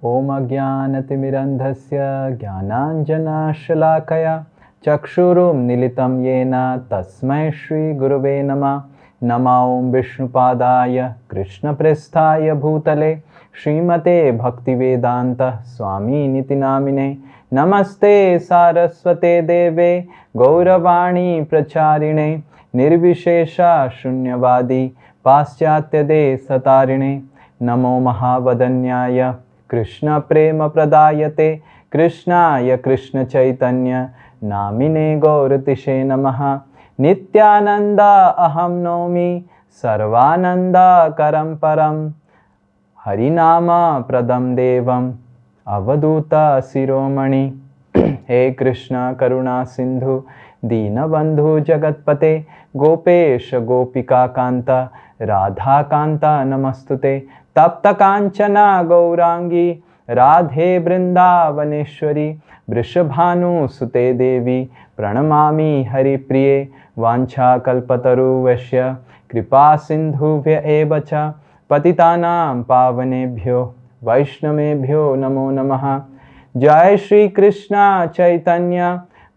ओम अज्ञानतिमिरन्धस्य ज्ञानाञ्जनशलाकया चक्षुरुन्मीलितं येन तस्मै श्रीगुरवे नमः। नमो ॐ विष्णुपादाय कृष्णप्रेष्ठाय भूतले श्रीमते भक्तिवेदान्त स्वामिनिति नामिने। नमस्ते सारस्वते देवे गौरवाणी प्रचारिणे निर्विशेष शून्यवादी पाश्चात्यदेशतारिणे। नमो महावदन्याय कृष्ण प्रेम प्रदायते कृष्णाय कृष्ण चैतन्य नामिने गौरतिशे नमः। नित्यानंद अहं नौमि सर्वानंदकरं परं हरिनाम प्रदं देवं अवधूत शिरोमणि। हे कृष्ण करुणा सिंधु दीनबंधु जगतपते गोपेश गोपिका कांत राधा कांत नमस्तुते। तप्त कांचना गौरांगी राधे वृंदावनेश्वरी वृषभानुसुते देवी प्रणमामि हरिप्रिये। वाञ्छाकल्पतरुवश्य कृपा सिन्धुभ्य एव च पतितानां पावनेभ्यो वैष्णवेभ्यो नमो नमः। जय श्री कृष्ण चैतन्य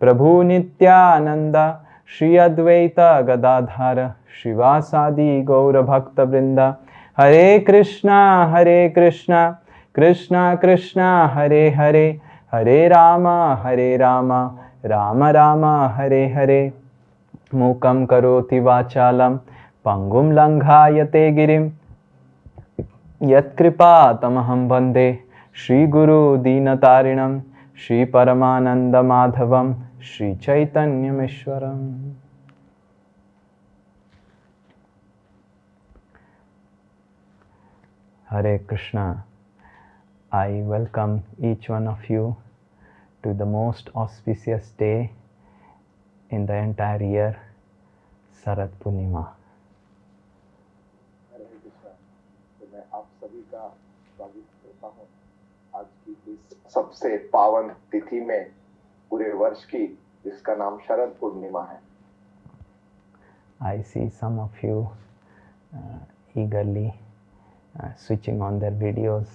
प्रभु नित्यानंद श्री अद्वैत गदाधर श्रीवासादि गौरभक्तवृंद। हरे कृष्णा कृष्णा कृष्णा हरे हरे हरे राम राम राम हरे हरे। मूकं करोति वाचालं पंगुं लंघायते गिरिं यत्कृपातमहं वन्दे श्रीगुरु दीनतारिणं श्रीपरमानन्दमाधवं श्रीचैतन्यमीश्वरम्। Hare Krishna. I welcome each one of you to the most auspicious day in the entire year, Sharad Purnima. हरे कृष्णा। तो मैं आप सभी का स्वागत करता हूँ आज की इस सबसे पावन तिथि में पूरे वर्ष की, जिसका नाम शरद पूर्णिमा है। I see some of you eagerly switching on their videos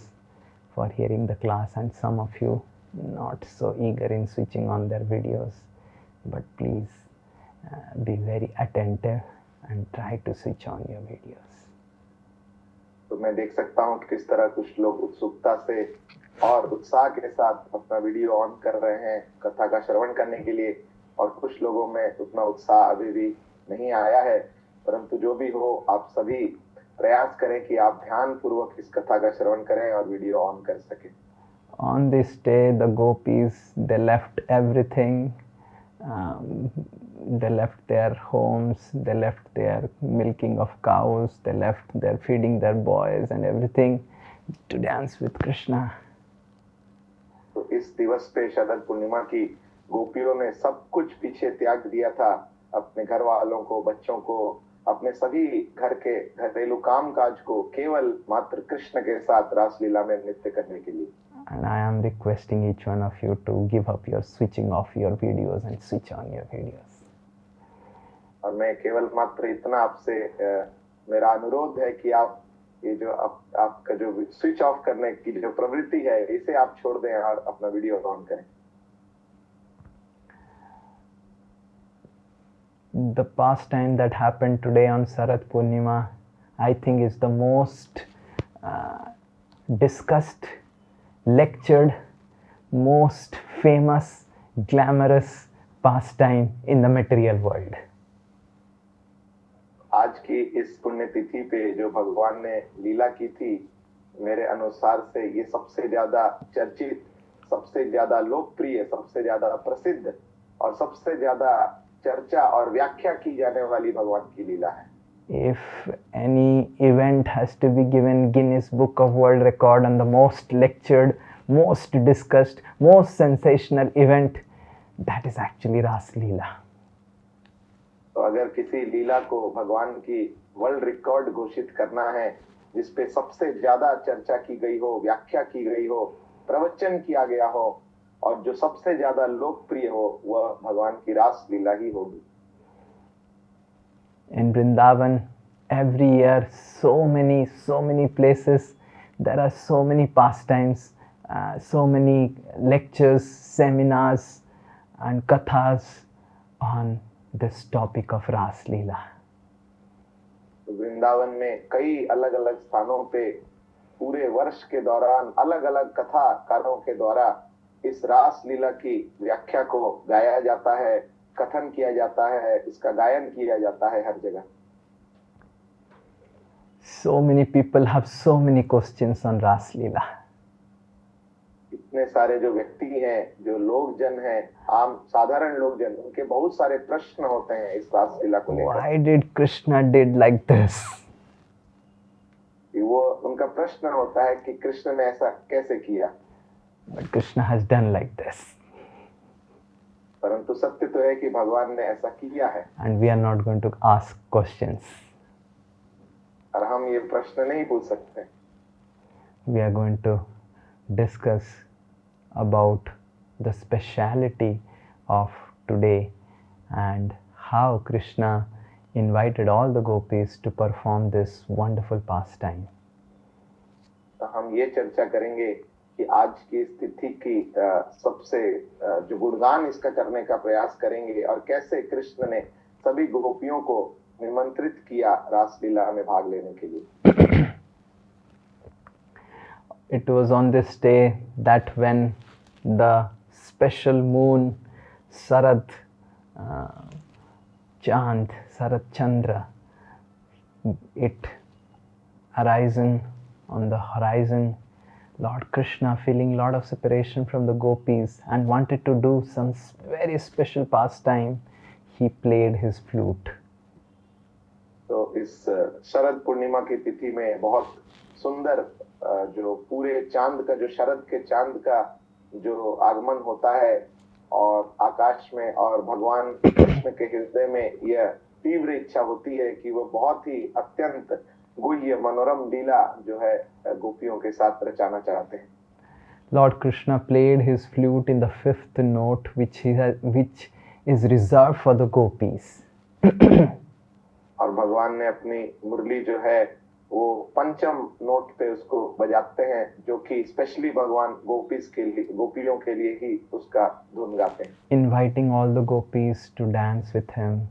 for hearing the class, and some of you not so eager in switching on their videos, but please be very attentive and try to switch on your videos. तो मैं देख सकता हूँ कि किस तरह कुछ लोग उत्सुकता से और उत्साह के साथ अपना वीडियो ऑन कर रहे हैं कथा का श्रवण करने के लिए, और कुछ लोगों में उतना उत्साह अभी भी नहीं आया है। परंतु जो भी हो, आप सभी प्रयास करें कि आप ध्यान पूर्वक इस कथा का श्रवण करें और वीडियो ऑन कर सकें। On this day, the gopis, they left everything. They left their homes, they left their milking of cows, they left their feeding their boys and everything to dance with Krishna. तो इस दिवस पे शरद पूर्णिमा की गोपियों ने सब कुछ पीछे त्याग दिया था, अपने घर वालों को, बच्चों को, अपने सभी घर के घरेलू काम काज को, केवल मात्र कृष्ण के साथ रासलीला में नृत्य करने के लिए। And I am requesting each one of you to give up your switching off your videos and switch on your videos. और मैं केवल मात्र इतना आपसे मेरा अनुरोध है कि आप ये जो आपका जो स्विच ऑफ करने की जो प्रवृत्ति है, इसे आप छोड़ दें और अपना वीडियो ऑन करें। The pastime that happened today on Sharad Purnima, I think is the most discussed, lectured, most famous, glamorous pastime in the material world. आज की इस पुण्यतिथि पे जो भगवान ने लीला की थी, मेरे अनुसार से ये सबसे ज्यादा चर्चित, सबसे ज्यादा लोकप्रिय, सबसे ज्यादा प्रसिद्ध और सबसे ज्यादा चर्चा और व्याख्या की जाने वाली भगवान की लीला है। If any event has to be given Guinness Book of World Record on the most lectured, most discussed, most sensational event, that is actually Ras Leela. तो अगर किसी लीला को भगवान की वर्ल्ड रिकॉर्ड घोषित करना है, जिसपे सबसे ज्यादा चर्चा की गई हो, व्याख्या की गई हो, प्रवचन किया गया हो और जो सबसे ज्यादा लोकप्रिय हो, वह भगवान की रास लीला ही होगी। In Vrindavan, every year so many places, there are so many pastimes so many lectures, seminars and kathas on this topic of Ras Leela. Vrindavan में कई अलग अलग स्थानों पे पूरे वर्ष के दौरान अलग अलग कथाकारों के द्वारा इस रास लीला की व्याख्या को गाया जाता है, कथन किया जाता है, इसका गायन किया जाता है हर जगह. So many people have so many questions on Ras Leela. इतने सारे जो व्यक्ति हैं, जो लोकजन हैं, आम साधारण लोकजन, उनके बहुत सारे प्रश्न होते हैं इस रास लीला को लेकर. Why did Krishna did like this? वो उनका प्रश्न होता है कि कृष्ण ने ऐसा कैसे किया. But Krishna has done like this. परंतु सत्य तो है कि भगवान ने ऐसा किया है. And we are not going to ask questions. और हम ये प्रश्न नहीं पूछ सकते. We are going to discuss about the speciality of today and how Krishna invited all the gopis to perform this wonderful pastime. तो हम ये चर्चा करेंगे कि आज की स्थिति की सबसे जो गुणगान इसका करने का प्रयास करेंगे और कैसे कृष्ण ने सभी गोपियों को निमंत्रित किया रास लीला में भाग लेने के लिए. It was on this day that when the special moon Sharad Chand, Sharad Chandra, it arisen on the horizon, Lord Krishna feeling lot of separation from the gopis and wanted to do some very special pastime, he played his flute. तो इस शरद पूर्णिमा की तिथि में बहुत सुंदर जो पूरे चांद का, जो शरद के चांद का जो आगमन होता है और आकाश में, और भगवान कृष्ण के हृदय में यह तीव्र इच्छा होती है कि वो बहुत ही अत्यंत गुह्य मनोरम लीला जो है गोपियों के साथ रचाना चाहते हैं. Lord Krishna played his flute in the fifth note, which is reserved for the gopis. और भगवान ने अपनी मुरली जो है वो पंचम नोट पे उसको बजाते हैं, जो कि स्पेशली भगवान गोपियों के लिए ही उसका धुन गाते हैं. Inviting all the gopis to dance with him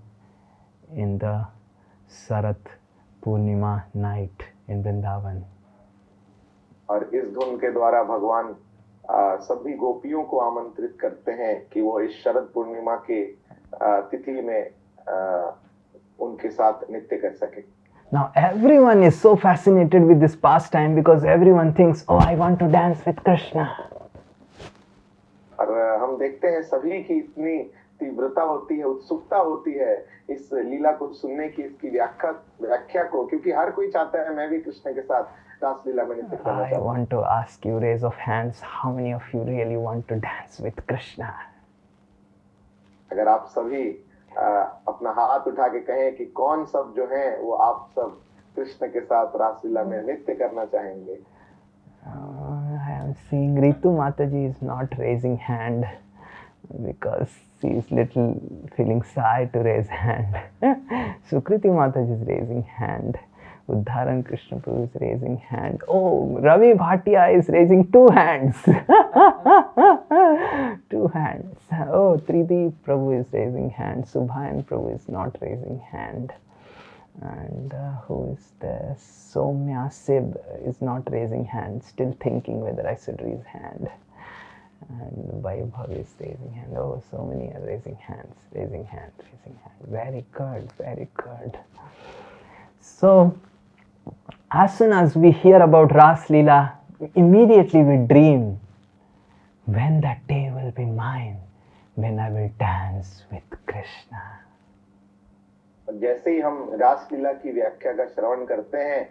in the Sharad Purnima night in Vrindavan. और इस धुन के द्वारा भगवान सभी गोपियों को आमंत्रित करते हैं कि वो इस शरद पूर्णिमा के तिथि में उनके साथ नृत्य कर सके. Now everyone is so fascinated with this pastime because everyone thinks, oh, I want to dance with Krishna. और हम देखते हैं सभी की इतनी तीव्रता होती है, उत्सुकता होती है इस लीला को सुनने की, इसकी व्याख्या को, क्योंकि हर कोई चाहता है मैं भी कृष्ण के साथ रास लीला में नृत्य करना चाहता हूं. I want to ask you, raise of hands, how many of you really want to dance with Krishna? अगर आप सभी अपना हाथ उठा के कहें कि कौन सब जो हैं वो आप सब कृष्ण के साथ रास लीला में नृत्य करना चाहेंगे. I am seeing Ritu Mataji is not raising hand because she is little feeling shy to raise hand. Sukriti Mataji is raising hand. Uddharan Krishna Prabhu is raising hand. Oh, Ravi Bhatia is raising 2 hands. 2 hands. Oh, Trideep Prabhu is raising hand. Subhayan Prabhu is not raising hand. And who is there? Somya Sib is not raising hand. Still thinking whether I should raise hand. And Vaibhav is raising hand. Oh, so many are raising hands. Raising hand, raising hand. Very good, very good. So, as soon as we hear about Ras Leela, immediately we dream, when that day will be mine, when I will dance with Krishna. जैसे ही हम रास लीला की व्याख्या का श्रवण करते हैं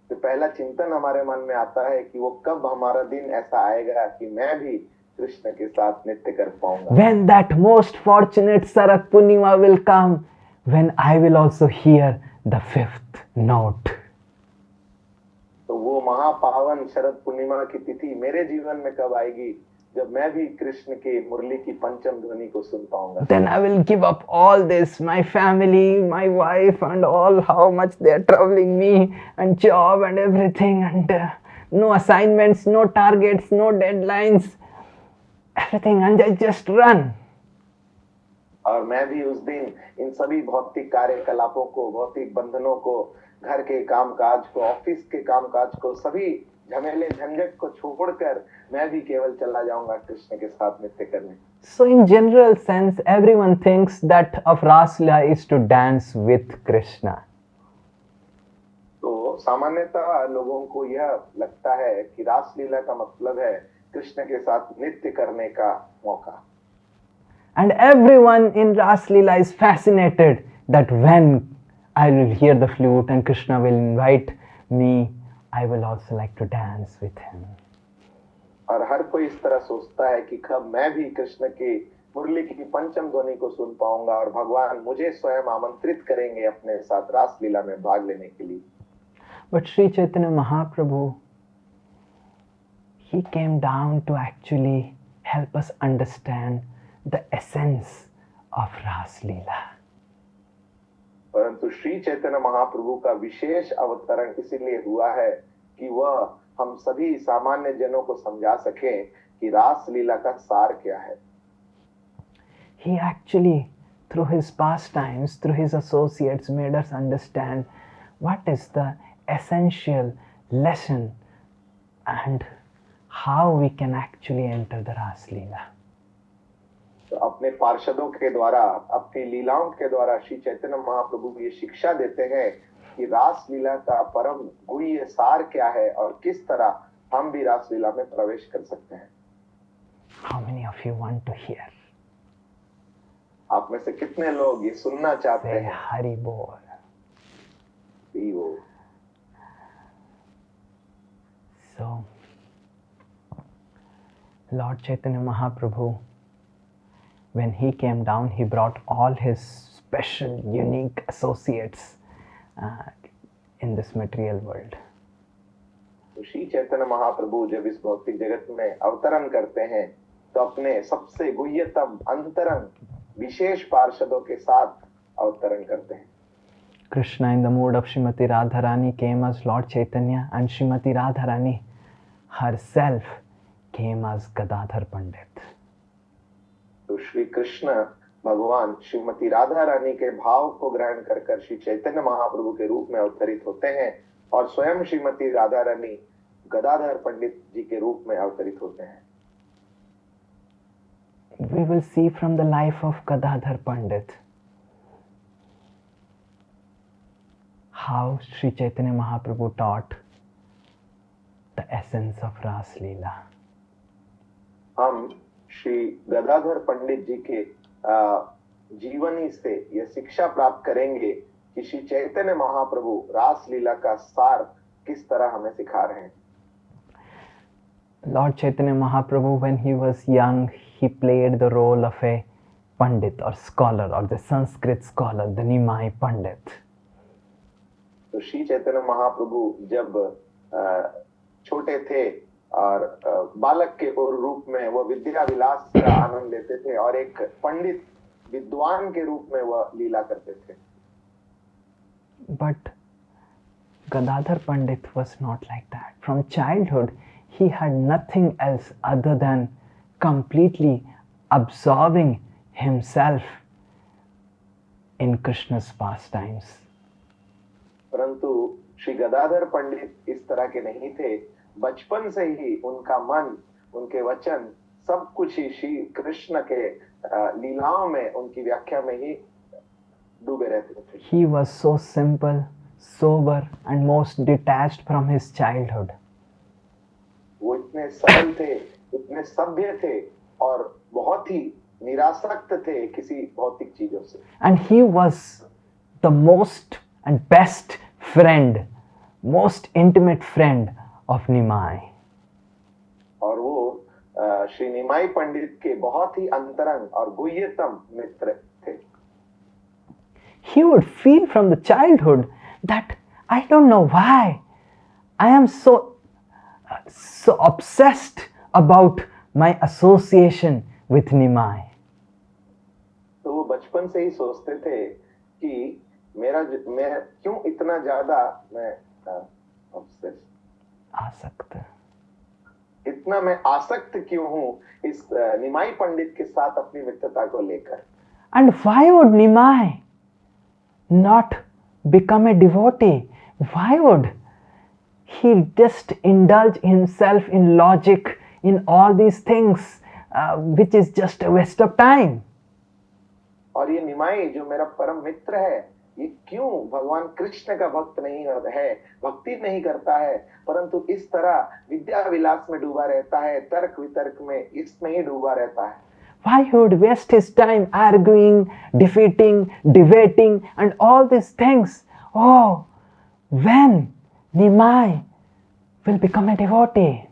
तो पहला चिंतन हमारे मन में आता है कि वो कब हमारा दिन ऐसा आएगा कि मैं भी कृष्ण के साथ नृत्य कर पाऊंगा. When that most fortunate Sharad Purnima will come, when I will also hear the 5th note. तो वो महापावन शरद पूर्णिमा की तिथि मेरे जीवन में कब आएगी जब मैं भी कृष्ण के मुरली की पंचम ध्वनि को सुन पाऊंगा. Then I will give up all this, my family, my wife and all, how much they are troubling me and job and everything, and no assignments, no targets, no deadlines, everything, and I just run. और मैं भी उस दिन इन सभी भौतिक कार्यकलापों को, भौतिक बंधनों को, घर के कामकाज को, ऑफिस के कामकाज को, सभी झमेले झंझट को छोड़कर मैं भी केवल चला जाऊंगा कृष्ण के साथ नृत्य करने. So in general sense, everyone thinks that of Rasla is to dance with Krishna. तो सामान्यतः लोगों को यह लगता है कि रासलीला का मतलब है कृष्ण के साथ नृत्य करने का मौका. And everyone in Raslila is fascinated that when I will hear the flute and Krishna will invite me, I will also like to dance with him. और हर कोई इस तरह सोचता है कि कब मैं भी कृष्ण की मुरली की पंचम ध्वनि को सुन पाऊंगा और भगवान मुझे स्वयं आमंत्रित करेंगे अपने साथ रासलीला में भाग लेने के लिए. But Sri Chaitanya Mahaprabhu, he came down to actually help us understand the essence of Raslila. परंतु श्री चैतन्य महाप्रभु का विशेष अवतरण इसीलिए हुआ है कि वह हम सभी सामान्य जनों को समझा सके कि रासलीला का सार क्या है. He actually, through his pastimes, through his associates, made us understand what is the essential lesson and how we can actually enter the Raslila. तो अपने पार्षदों के द्वारा, अपनी लीलाओं के द्वारा श्री चैतन्य महाप्रभु ये शिक्षा देते हैं कि रासलीला का परम गुह्य सार क्या है और किस तरह हम भी रासलीला में प्रवेश कर सकते हैं. How many of you want to hear? आप में से कितने लोग ये सुनना चाहते Say हैं? Hari Bol. So, Lord Chaitanya Mahaprabhu, when he came down, he brought all his special, unique associates in this material world. तो श्री चैतन्य महाप्रभु जब इस भौतिक जगत में अवतरण करते हैं तो अपने सबसे गुह्यतम अंतरंग विशेष पार्षदों के साथ अवतरण करते हैं. Krishna, in the mood of Srimati Radharani, came as Lord Chaitanya, and Srimati Radharani herself came as Gadadhar Pandit. तो श्री कृष्ण भगवान श्रीमती राधा रानी के भाव को ग्रहण कर कर श्री चैतन्य महाप्रभु के रूप में अवतरित होते हैं और स्वयं श्रीमती राधा रानी गदाधर पंडित जी के रूप में अवतरित होते हैं. We will see from the life of Gadadhar Pandit how Sri Chaitanya Mahaprabhu taught the essence of Ras Leela. हम श्री गदाधर पंडित जी के जीवनी से यह शिक्षा प्राप्त करेंगे कि श्री चैतन्य महाप्रभु रास लीला का सार किस तरह हमें सिखा रहे हैं. Lord Chaitanya Mahaprabhu, when he was young, he played the role of a Pandit or scholar or the Sanskrit scholar, the Nimai Pandit. तो श्री चैतन्य महाप्रभु जब छोटे थे और बालक के रूप में वह विद्या विलास का आनंद लेते थे और एक पंडित विद्वान के रूप में वह लीला करते थे. But Gadadhar Pandit was not like that. From childhood, he had nothing else other than completely absorbing himself in Krishna's pastimes. परंतु श्री गदाधर पंडित इस तरह के नहीं थे. बचपन से ही उनका मन, उनके वचन, सब कुछ ही श्री कृष्ण के लीलाओं में, उनकी व्याख्या में ही डूबे रहते थे. He was so simple, sober and most detached from his childhood. वो इतने सरल थे, इतने सभ्य थे और बहुत ही निरासक्त थे किसी भौतिक चीजों से. And he was the most and best friend, most intimate friend of Nimai. और वो श्री निमाई पंडित के बहुत ही अंतरंग और गुह्यतम मित्र थे. He would feel from the childhood that I don't know why I am so obsessed about my association with Nimai. तो वो बचपन से ही सोचते थे कि मैं क्यों इतना ज्यादा मैं obsessed, आसक्त इतना मैं आसक्त क्यों हूँ इस निमाई पंडित के साथ अपनी मित्रता को लेकर। And why would Nimai not become a devotee? Why would he just indulge himself in logic, in all these things, which is just a waste of time? और ये निमाई जो मेरा परम मित्र है, ये क्यों भगवान कृष्ण का भक्त नहीं है, भक्ति नहीं करता है, परंतु इस तरह विद्या विलास में डूबा रहता है, तर्क वितर्क में इसमें ही डूबा रहता है। Why he would waste his time arguing, defeating, debating and all these things? Oh, when Nimai will become a devotee?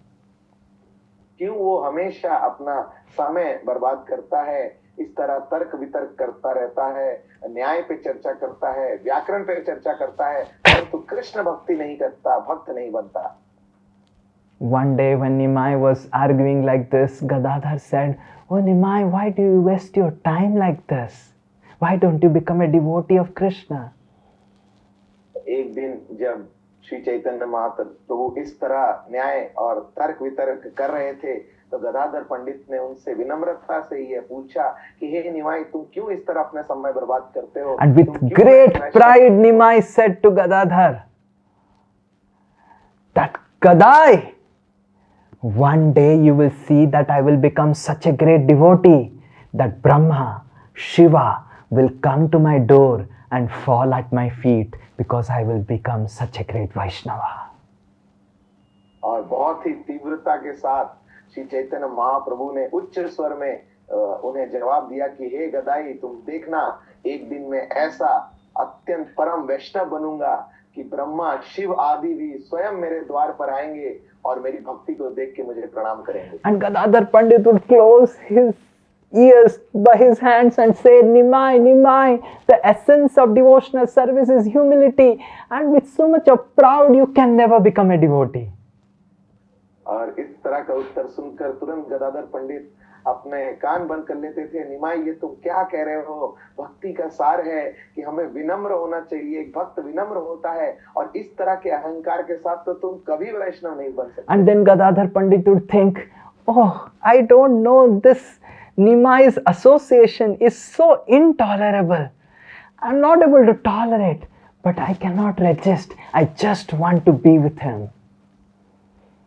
क्यों वो हमेशा अपना समय बर्बाद करता है, इस तरह तर्क वितर्क करता रहता है, न्याय पे चर्चा करता है, व्याकरण पे चर्चा करता है, परंतु कृष्ण भक्ति नहीं करता, भक्त नहीं बनता। One day when Nimai was arguing like this, Gadadhar said, "Oh Nimai, why do you waste your time like this? Why don't you become a devotee of Krishna?" एक दिन जब श्री चैतन्य महाप्रभु इस तरह न्याय और तर्क वितर्क कर रहे थे, तो गदाधर पंडित ने उनसे विनम्रता से ये पूछा कि हे निमाई, तुम क्यों इस तरह अपना समय बर्बाद करते हो? And with great pride Nimai said to Gadadhar that Gadai, one day you will see that I will become such a great devotee that Brahma, Shiva will come to my door and fall at my feet because I will become such a great Vaishnava. और बहुत ही तीव्रता के साथ श्री चैतन्य महाप्रभु ने उच्च स्वर में उन्हें जवाब दिया कि हे गदाई, तुम देखना एक दिन में ऐसा अत्यंत परम वैष्णव बनूंगा कि ब्रह्मा शिव आदि भी स्वयं मेरे द्वार पर आएंगे और मेरी भक्ति को देख के मुझे प्रणाम करेंगे। And Gadadhar Pandit would close his ears by his hands and say, Nimai, Nimai, the essence of devotional service is humility, and with so much of pride you can never become a devotee. और इस तरह का उत्तर सुनकर तुरंत गदाधर पंडित अपने कान बंद कर लेते थे। निमाई, ये तुम क्या कह रहे हो? भक्ति का सार है कि हमें विनम्र होना चाहिए, एक भक्त विनम्र होता है, और इस तरह के अहंकार के साथ तो तुम कभी वैष्णव नहीं बन सकते। And then Gadadhar Pandit would think, oh, I don't know, this Nimai's association is so intolerable. I'm not able to tolerate, but I cannot resist. I just want to be with him.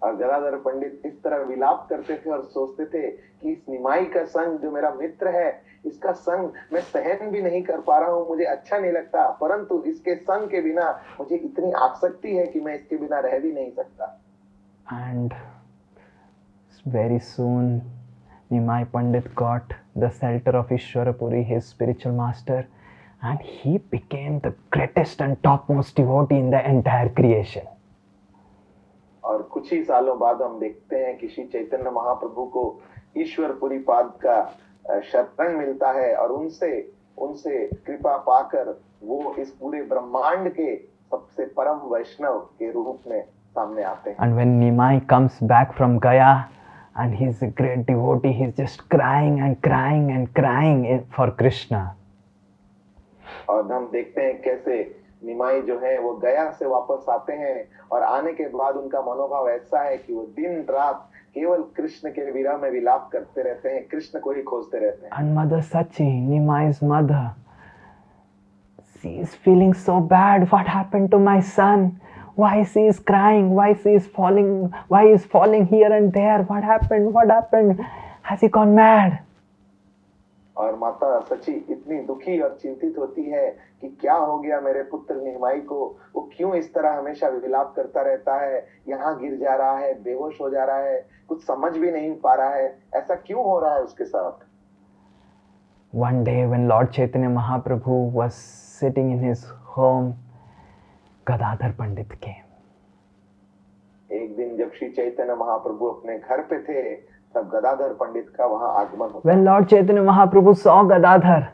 और गदाधर पंडित इस तरह विलाप करते थे और सोचते थे कि इस निमाई का संग जो मेरा मित्र है, इसका संग मैं सहन भी नहीं कर पा रहा हूँ, मुझे अच्छा नहीं लगता, परंतु इसके संग के बिना मुझे इतनी आसक्ति है कि मैं इसके बिना रह भी नहीं सकता। And very soon Nimai Pandit got the shelter of Ishwarapuri, his spiritual master, and he became the greatest and topmost devotee in the entire creation. और कुछ ही सालों बाद हम देखते हैं कि श्री चैतन्य महाप्रभु को ईश्वरपुरी पाद का शरण मिलता है और उनसे कृपा पाकर वो इस पूरे ब्रह्मांड के सबसे परम वैष्णव के रूप में सामने आते हैं। And when Nimai comes back from Gaya and he's a great devotee, he's just crying and crying and crying for Krishna. और हम देखते हैं कैसे निमाई जो है वो गया से वापस आते हैं और आने के बाद उनका मनोभाव ऐसा है कि वो दिन रात केवल कृष्ण के विरह में विलाप करते रहते हैं, कृष्ण को ही खोजते रहते हैं। And Mother Sachi, Nimai's mother, she is feeling so bad. What happened to my son? Why she is crying? Why she is falling? Why is falling here and there? What happened? What happened? Has he gone mad? और माता सची इतनी दुखी और चिंतित होती है कि क्या हो गया मेरे पुत्र निमाई को, वो क्यों इस तरह हमेशा विलाप करता रहता है, यहाँ गिर जा रहा है, बेहोश हो जा रहा है, कुछ समझ भी नहीं पा रहा है, ऐसा क्यों हो रहा है उसके साथ। One day when Lord Chaitanya Mahaprabhu was sitting in his home, Gadadhar Pandit came. एक दिन जब श्री चैतन्य महाप्रभु अपने घर पे थे, तब गदाधर पंडित का वहां आगमन हुआ। When Lord Chaitanya Mahaprabhu saw Gadadhar,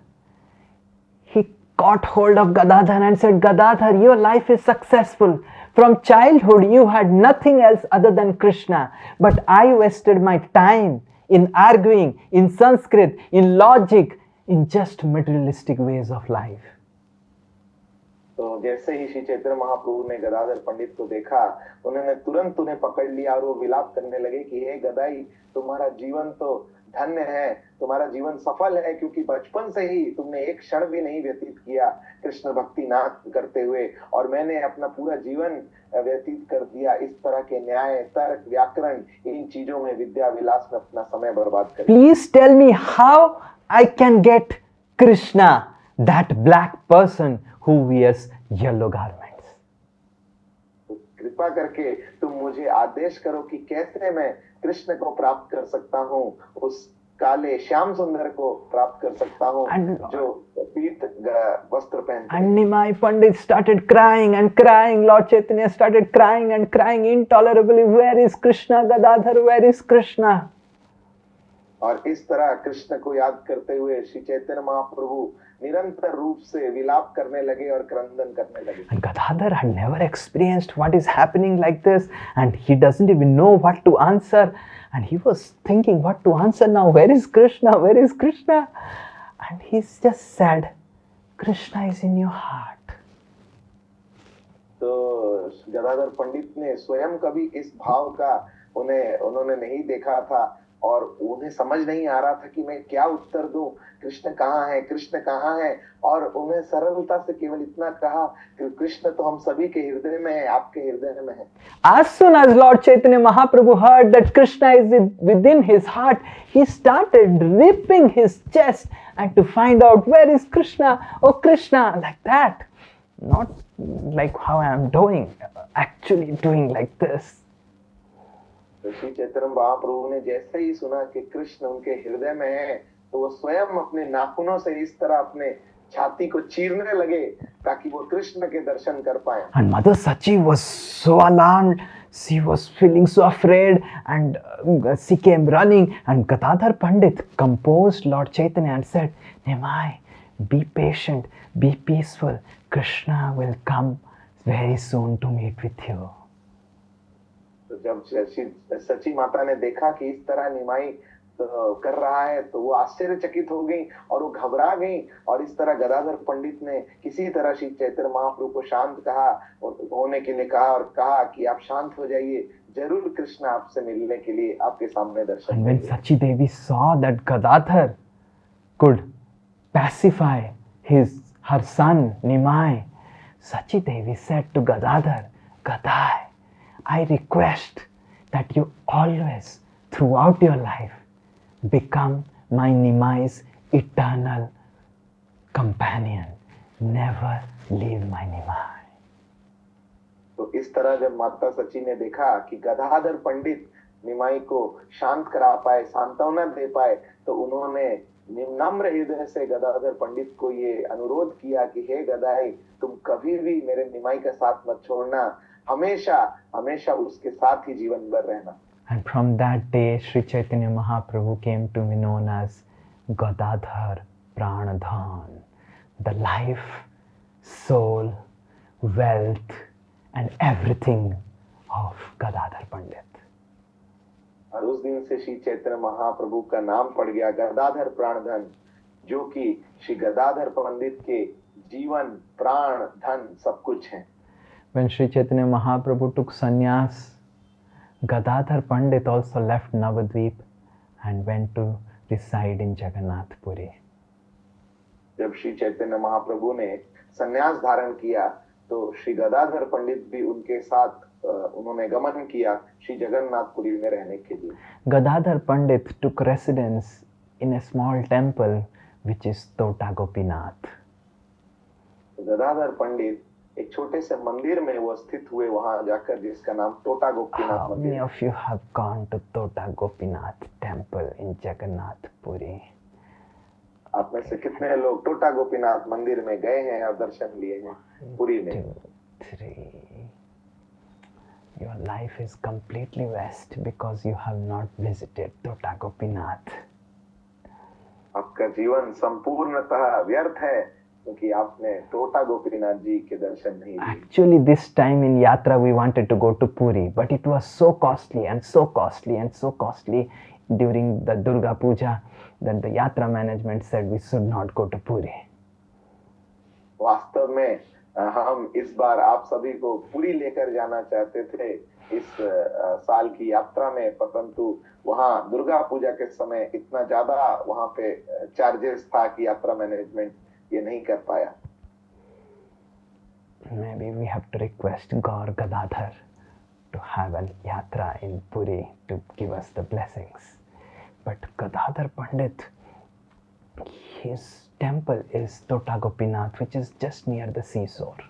he caught hold of Gadadhar and said, Gadadhar, your life is successful. From childhood you had nothing else other than Krishna, but I wasted my time in arguing, in Sanskrit, in logic, in just materialistic ways of life. तो जैसे ही श्री चैतन्य महाप्रभु ने गदाधर पंडित को देखा, उन्होंने तुरंत उन्हें पकड़ लिया और वो विलाप करने लगे कि हे गदाई, तुम्हारा जीवन तो धन्य है, तुम्हारा जीवन सफल है, क्योंकि बचपन से ही तुमने एक क्षण भी नहीं व्यतीत किया कृष्ण भक्ति ना करते हुए, और मैंने अपना पूरा जीवन व्यतीत कर दिया इस तरह के न्याय, तर्क, व्याकरण, इन चीजों में, विद्या विलास में अपना समय बर्बाद कर। Please tell me how I can get Krishna, that black person who wears yellow garments. कृपा करके तुम मुझे आदेश करो कि कैसे मैं कृष्ण को प्राप्त कर सकता हूँ, उस काले श्याम सुंदर को प्राप्त कर सकता हूँ जो पीत वस्त्र पहनते हैं। And Nimai Pandit started crying and crying. Lord Chaitanya started crying and crying intolerably. Where is Krishna, Gadadhar? Where is Krishna? और इस तरह कृष्ण को याद करते हुए श्री चैतन्य महाप्रभु निरंतर रूप से विलाप करने लगे और क्रंदन करने लगे। And Gadadhar had never experienced what is happening like this, and he doesn't even know what to answer. And he was thinking what to answer now. Where is Krishna? Where is Krishna? And he's just said, Krishna is in your heart. तो गदाधर पंडित ने स्वयं कभी इस भाव का उन्होंने नहीं देखा था, और उन्हें समझ नहीं आ रहा था कि मैं क्या उत्तर दूं, कृष्ण कहाँ है, कृष्ण कहाँ है। और उन्हें सरलता से केवल इतना कहा कि कृष्ण तो हम सभी के हृदय में है, आपके हृदय में है। As soon as Lord Chaitanya Mahaprabhu heard that Krishna is within his heart, he started ripping his chest and to find out where is Krishna, oh Krishna, like that. Not like how I am doing, actually doing like this. तो श्री चैतन्य महाप्रभु ने जैसे ही सुना कि कृष्ण उनके हृदय में है, तो वो स्वयं अपने नाखूनों से इस तरह अपने छाती को चीरने लगे ताकि वो कृष्ण के दर्शन कर पाए। And Mother Sachi was so alarmed, she was feeling so afraid, and she came running, and Gadadhar Pandit composed Lord Chaitanya and said, Nimai, be patient, be peaceful, Krishna will come very soon to meet with you. तो जब सची माता ने देखा कि इस तरह निमाई कर रहा है, तो वो आश्चर्यचकित हो गई और वो घबरा गई, और इस तरह गदाधर पंडित ने किसी तरह श्री चैतन्य महाप्रभु को शांत कहा और होने के लिए कहा, और कहा कि आप शांत हो जाइए, जरूर कृष्ण आपसे मिलने के लिए आपके सामने दर्शन देंगे। And when Sachi Devi saw that Gadadhar could pacify her son Nimai, Sachi Devi said to Gadadhar, Gadai, I request that you always, throughout your life, become my Nimai's eternal companion. Never leave my Nimai. तो इस तरह जब माता सची ने देखा कि गदाधर पंडित निमाई को शांत करा पाए, सांत्वना दे पाए, तो उन्होंने नम्र हृदय से गदाधर पंडित को ये अनुरोध किया कि हे गदाई, तुम कभी भी मेरे निमाई का साथ मत छोड़ना, हमेशा हमेशा उसके साथ ही जीवन भर रहना। And from that day, Sri Chaitanya Mahaprabhu came to be known as Gadadhar Pranadhan, the life, soul, wealth, and everything of Gadadhar Pandit. और उस दिन से श्री चैतन्य महाप्रभु का नाम पड़ गया गदाधर प्राणधन, जो कि श्री गदाधर पंडित के जीवन, प्राण, धन सब कुछ है। When Sri Chaitanya Mahaprabhu took sannyas, Gadadhar Pandit also left Navadvip and went to reside in Jagannath Puri. जब श्री चैतन्य महाप्रभु ने संन्यास धारण किया, तो श्री गदाधर पंडित भी उनके साथ उन्होंने गमन किया श्री जगन्नाथपुरी में रहने के लिए। Gadadhar Pandit took residence in a small temple which is Tota Gopinath. Gadadhar पंडित एक छोटे से मंदिर में वो स्थित हुए, वहां जाकर जिसका नाम टोटा गोपीनाथ मंदिर। How many of you have gone to Tota Gopinath temple in Jagannath Puri? आप में से कितने लोग टोटा गोपीनाथ मंदिर में गए हैं और दर्शन लिए हैं पुरी में? 2, 3. Your life is completely waste because you have not visited Tota Gopinath. आपका जीवन संपूर्णतः व्यर्थ है क्योंकि आपने टोटा गोपीनाथ जी के दर्शन नहीं किए। Actually, this time in Yatra we wanted to go to Puri, but it was so costly and so costly and so costly during the Durga Puja that the Yatra management said we should not go to Puri. वास्तव में हम इस बार आप सभी को पुरी लेकर जाना चाहते थे इस साल की यात्रा में, परंतु वहाँ दुर्गा पूजा के समय इतना ज्यादा वहाँ पे चार्जेस था कि यात्रा मैनेजमेंट ये नहीं कर पाया। Maybe we have to request Gaur Gadadhar to have a yatra in Puri to give us the blessings. But Gadadhar Pandit, his temple is Tota Gopinath, which is just near the seashore.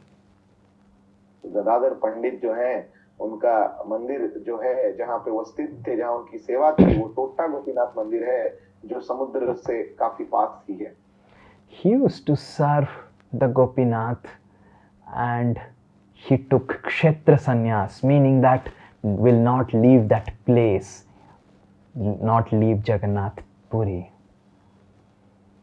Gadadhar पंडित जो हैं, उनका मंदिर जो है जहाँ पे वो स्थित थे, जहाँ उनकी सेवा थी, वो टोटा गोपीनाथ मंदिर है जो समुद्र से काफी पास ही है। He used to serve the Gopinath and he took kshetra sannyas, meaning that will not leave that place, not leave Jagannath Puri.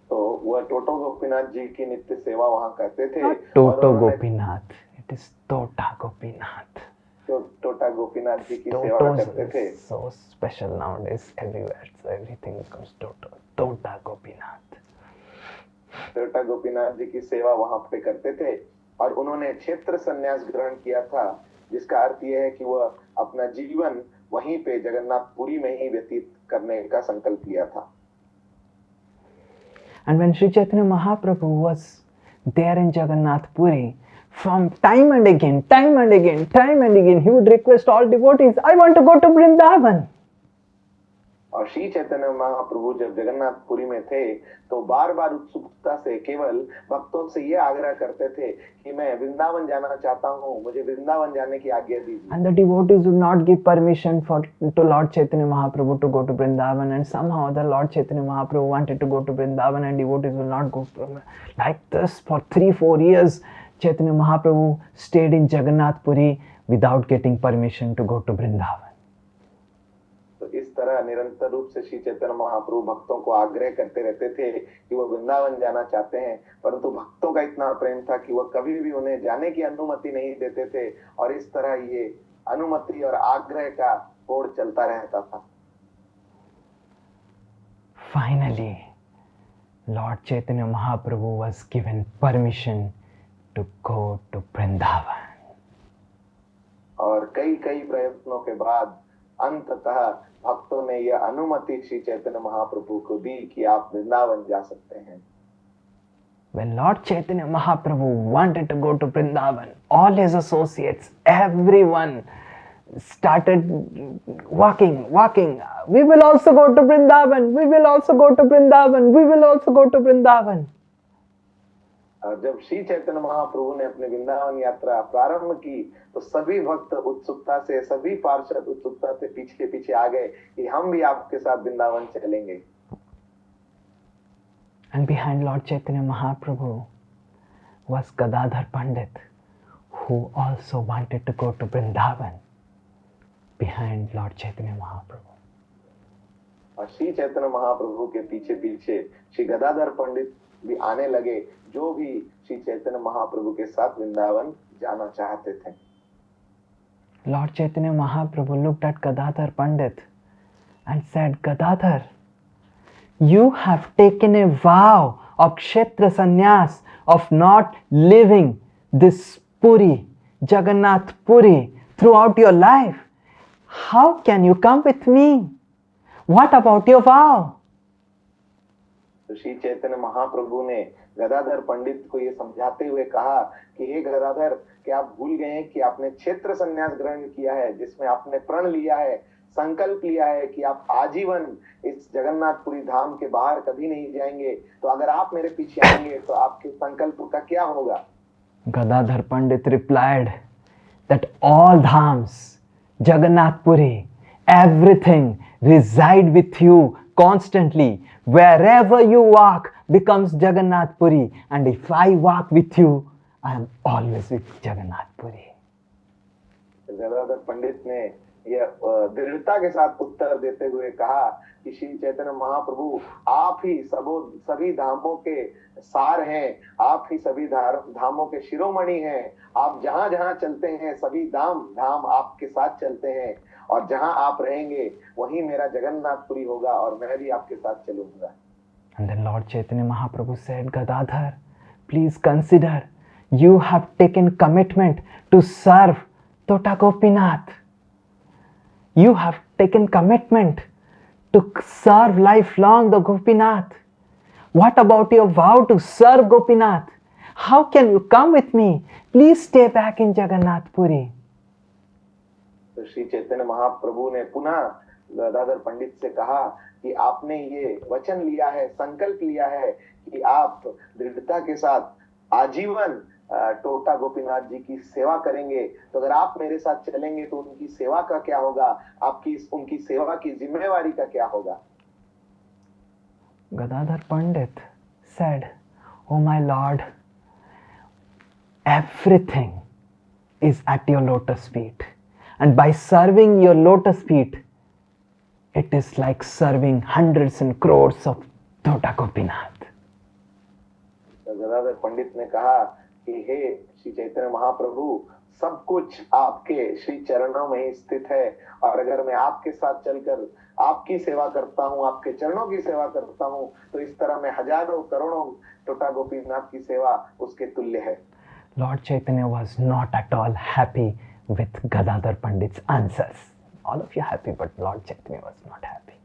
तो वह टोटो गोपीनाथ जी की नित्य सेवा वहाँ करते थे। टोटो Gopinath, it is Tota Gopinath. तो टोटा गोपीनाथ जी की सेवा करते थे। So special nowadays everywhere, so everything becomes Tota Gopinath. टोटा गोपीनाथ जी की सेवा वहाँ पे करते थे और उन्होंने क्षेत्र संन्यास ग्रहण किया था, जिसका अर्थ यह है कि वह अपना जीवन वहीं पे जगन्नाथपुरी में ही व्यतीत करने का संकल्प लिया था। And when Sri Chaitanya Mahaprabhu was there in Jagannath Puri, from time and again, he would request all devotees, I want to go to Vrindavan. और श्री चैतन्य महाप्रभु जब जगन्नाथपुरी में थे तो बार बार उत्सुकता से केवल भक्तों से ये आग्रह करते थे कि मैं वृंदावन जाना चाहता हूँ, मुझे वृंदावन जाने की आज्ञा दीजिए। And the devotees would not give permission to Lord Chaitanya Mahaprabhu to go to Vrindavan, and somehow the Lord Chaitanya Mahaprabhu wanted to go to Vrindavan and devotees will not go. Like this for 3-4 years, Chaitanya Mahaprabhu stayed in Jagannath Puri without getting permission to go to Vrindavan. तो इस तरह निरंतर रूप से श्री चैतन्य महाप्रभु भक्तों को आग्रह करते रहते थे कि वो वृंदावन जाना चाहते हैं, परंतु भक्तों का इतना प्रेम था कि वह कभी भी उन्हें जाने की अनुमति नहीं देते थे और इस तरह ये अनुमति और आग्रह का होड़ चलता रहता था। Finally, Lord Chaitanya Mahaprabhu was given permission to go to Vrindavan. और कई प्रयत्नों के बाद अंततः भक्तों ने यह अनुमति श्री चैतन्य महाप्रभु को दी कि आप वृंदावन जा सकते हैं। When Lord Chaitanya Mahaprabhu wanted to go to Vrindavan, all his associates, everyone started walking. We will also go to Vrindavan. We will also go to Vrindavan. We will also go to Vrindavan. और जब श्री चैतन्य महाप्रभु ने अपनी वृंदावन यात्रा प्रारंभ की तो सभी भक्त उत्सुकता से, सभी पार्षद उत्सुकता से पीछे आ गए कि हम भी आपके साथ वृंदावन चलेंगे। And behind Lord Chaitanya Mahaprabhu was Gadadhar Pandit, who also wanted to go to Vrindavan. Behind Lord Chaitanya Mahaprabhu. और श्री चैतन्य महाप्रभु के पीछे श्री गदाधर पंडित भी आने लगे, जो भी श्री चैतन्य महाप्रभु के साथ वृंदावन जाना चाहते थे। Lord Chaitanya Mahaprabhu looked at Gadadhar Pandit and said, Gadadhar, you have taken a vow of kshetra sannyas, of not living this Puri, Jagannath Puri, throughout your life. How can you come with me? What about your vow? तो श्री चैतन्य महाप्रभु ने गदाधर पंडित को ये समझाते हुए कहा कि हे गदाधर, क्या आप भूल गए हैं कि आपने क्षेत्र संन्यास ग्रहण किया है, जिसमें आपने प्रण लिया है, संकल्प लिया है कि आप आजीवन इस जगन्नाथपुरी धाम के बाहर कभी नहीं जाएंगे। तो अगर आप मेरे पीछे आएंगे तो आपके संकल्प का क्या होगा? Gadadhar Pandit replied that all dhams, Jagannath Puri, everything reside with you constantly. Wherever you walk becomes Jagannath Puri, and if I walk with you, I am always with Jagannath Puri. Gadadhar पंडित ने यह दृढ़ता के साथ उत्तर देते हुए कहा कि श्री चैतन्य महाप्रभु आप ही सभी धामों के सार हैं, आप ही सभी धामों के शिरोमणि हैं। आप जहां जहां चलते हैं सभी धाम आपके साथ चलते हैं, और जहां आप रहेंगे वहीं मेरा जगन्नाथपुरी होगा और मैं भी आपके साथ चलूंगा। And then Lord Chaitanya Mahaprabhu said, Gadadhar, please consider, you have taken commitment to serve Tota Gopinath. You have taken commitment to serve lifelong the Gopinath. What about your vow to serve Gopinath? How can you come with me? Please stay back in Jagannath Puri. तो श्री चैतन्य महाप्रभु ने पुनः गदाधर पंडित से कहा कि आपने ये वचन लिया है, संकल्प लिया है कि आप दृढ़ता के साथ आजीवन टोटा गोपीनाथ जी की सेवा करेंगे। तो अगर आप मेरे साथ चलेंगे तो उनकी सेवा का क्या होगा, आपकी उनकी सेवा की जिम्मेवारी का क्या होगा। Gadadhar Pandit said, "Oh my Lord, everything is at your lotus feet, and by serving your lotus feet, it is like serving hundreds and crores of Tota Gopinath." Gadadhar पंडित ने कहा कि हे श्री चैतन्य महाप्रभु, सब कुछ आपके श्री चरणों में ही स्थित है, और अगर मैं आपके साथ चलकर आपकी सेवा करता हूँ, आपके चरणों की सेवा करता हूँ, तो इस तरह मैं हजारों करोड़ों टोटा गोपीनाथ की सेवा उसके तुल्य है। Lord Chaitanya was not at all happy with Gadadhar Pandit's answers. All of you happy, but Lord Chaitanya was not happy.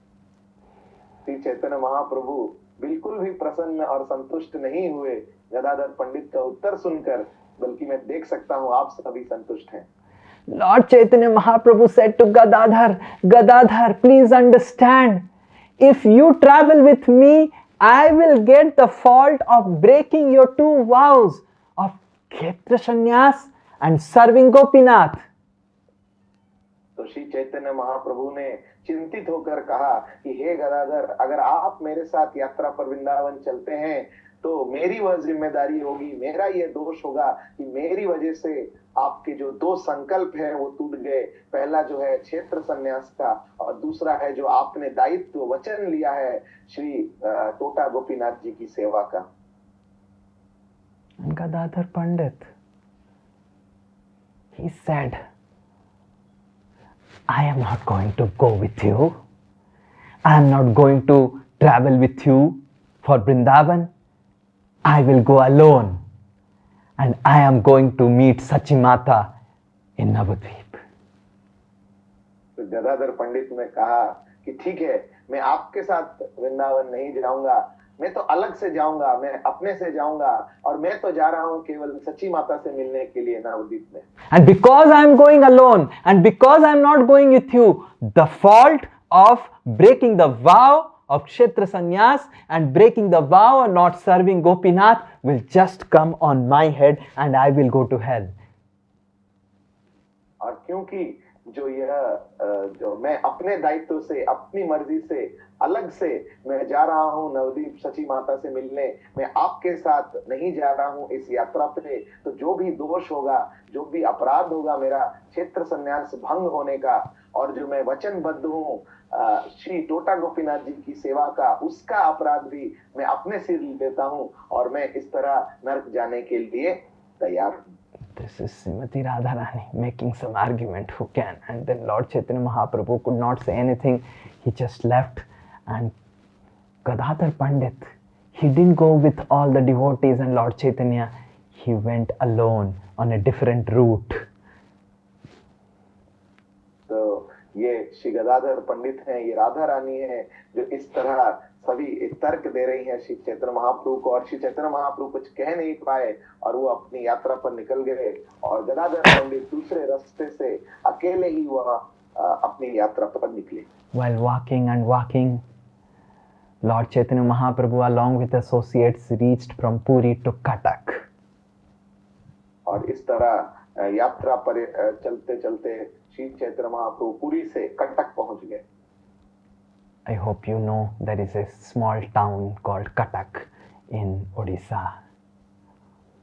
Shri Chaitanya Mahaprabhu बिल्कुल भी प्रसन्न और संतुष्ट नहीं हुए गदाधर पंडित का उत्तर सुनकर, बल्कि मैं देख सकता हूँ आप सभी संतुष्ट हैं। Lord Chaitanya Mahaprabhu said to Gadadhar, "Gadadhar, please understand, if you travel with me, I will get the fault of breaking your two vows of Kshetra Sannyas and serving Gopinath." तो श्री चैतन्य महाप्रभु ने चिंतित होकर कहा कि हे गदाधर, अगर आप मेरे साथ यात्रा पर वृंदावन चलते हैं तो मेरी वह जिम्मेदारी होगी, मेरा ये दोष होगा कि मेरी वजह से आपके जो दो संकल्प हैं वो टूट गए। पहला जो है क्षेत्र संन्यास का, और दूसरा है जो आपने दायित्व वचन लिया है श्री टोटा गोपीनाथ जी की सेवा का। Gadadhar Pandit, he said, "I am not going to go with you. I am not going to travel with you for Vrindavan. I will go alone, and I am going to meet Sachi Mata in Navadvip." तो गदाधर पंडित ने कहा कि ठीक है, मैं आपके साथ वृंदावन नहीं जाऊंगा, मैं तो अलग से जाऊंगा, मैं अपने से जाऊंगा, और मैं तो जा रहा हूँ केवल सची माता से मिलने के लिए नवद्वीप में। And because I am going alone, and because I am not going with you, the fault of breaking the vow of Kshetra Sannyas and breaking the vow of not serving Gopinath will just come on my head, and I will go to hell. और क्योंकि जो मैं अपने दायित्व से, अपनी मर्जी से अलग से मैं जा रहा हूँ नवदीप सची माता से मिलने, मैं आपके साथ नहीं जा रहा हूँ इस यात्रा पे, तो जो भी दोष होगा, जो भी अपराध होगा मेरा क्षेत्र संन्यास भंग होने का, और जो मैं वचनबद्ध हूँ श्री टोटा गोपीनाथ जी की सेवा का, उसका अपराध भी मैं अपने सिर लेता हूँ, और मैं इस तरह नरक जाने के लिए तैयार हूँ। This is Srimati Radharani making some argument, who can? And then Lord Chaitanya Mahaprabhu could not say anything. He just left, and Gadadhar Pandit, he didn't go with all the devotees and Lord Chaitanya. He went alone on a different route. तो ये श्री गदाधर पंडित हैं, ये राधा रानी है, जो इस तरह सभी तर्क दे रही हैं श्री चैतन्य महाप्रभु को, और श्री चैतन्य महाप्रभु कुछ कह नहीं पाए और वो अपनी यात्रा पर निकल गए, और गदाधर पंडित दूसरे रास्ते से अकेले ही वह अपनी यात्रा पर निकले। While walking and walking, Lord Chaitanya Mahaprabhu along with associates reached from Puri to Cuttack. और इस तरह यात्रा पर चलते चलते श्री चैतन्य महाप्रभु पुरी से कटक पहुंच गए। I hope you know there is a small town called Cuttack in Odisha.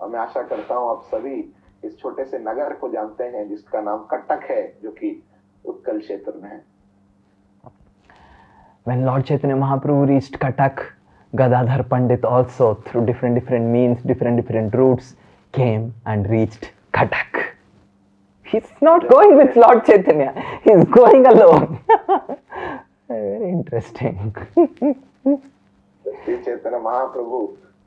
और मैं आशा करता हूँ आप सभी इस छोटे से नगर को जानते हैं जिसका नाम कटक है, जो कि उत्कल क्षेत्र में है। When Lord Chaitanya Mahaprabhu reached Cuttack, Gadadhar Pandit also through different means, different routes came and reached Cuttack. He's not going with Lord Chaitanya, he's going alone. Very interesting. Shri Chaitanya Mahaprabhu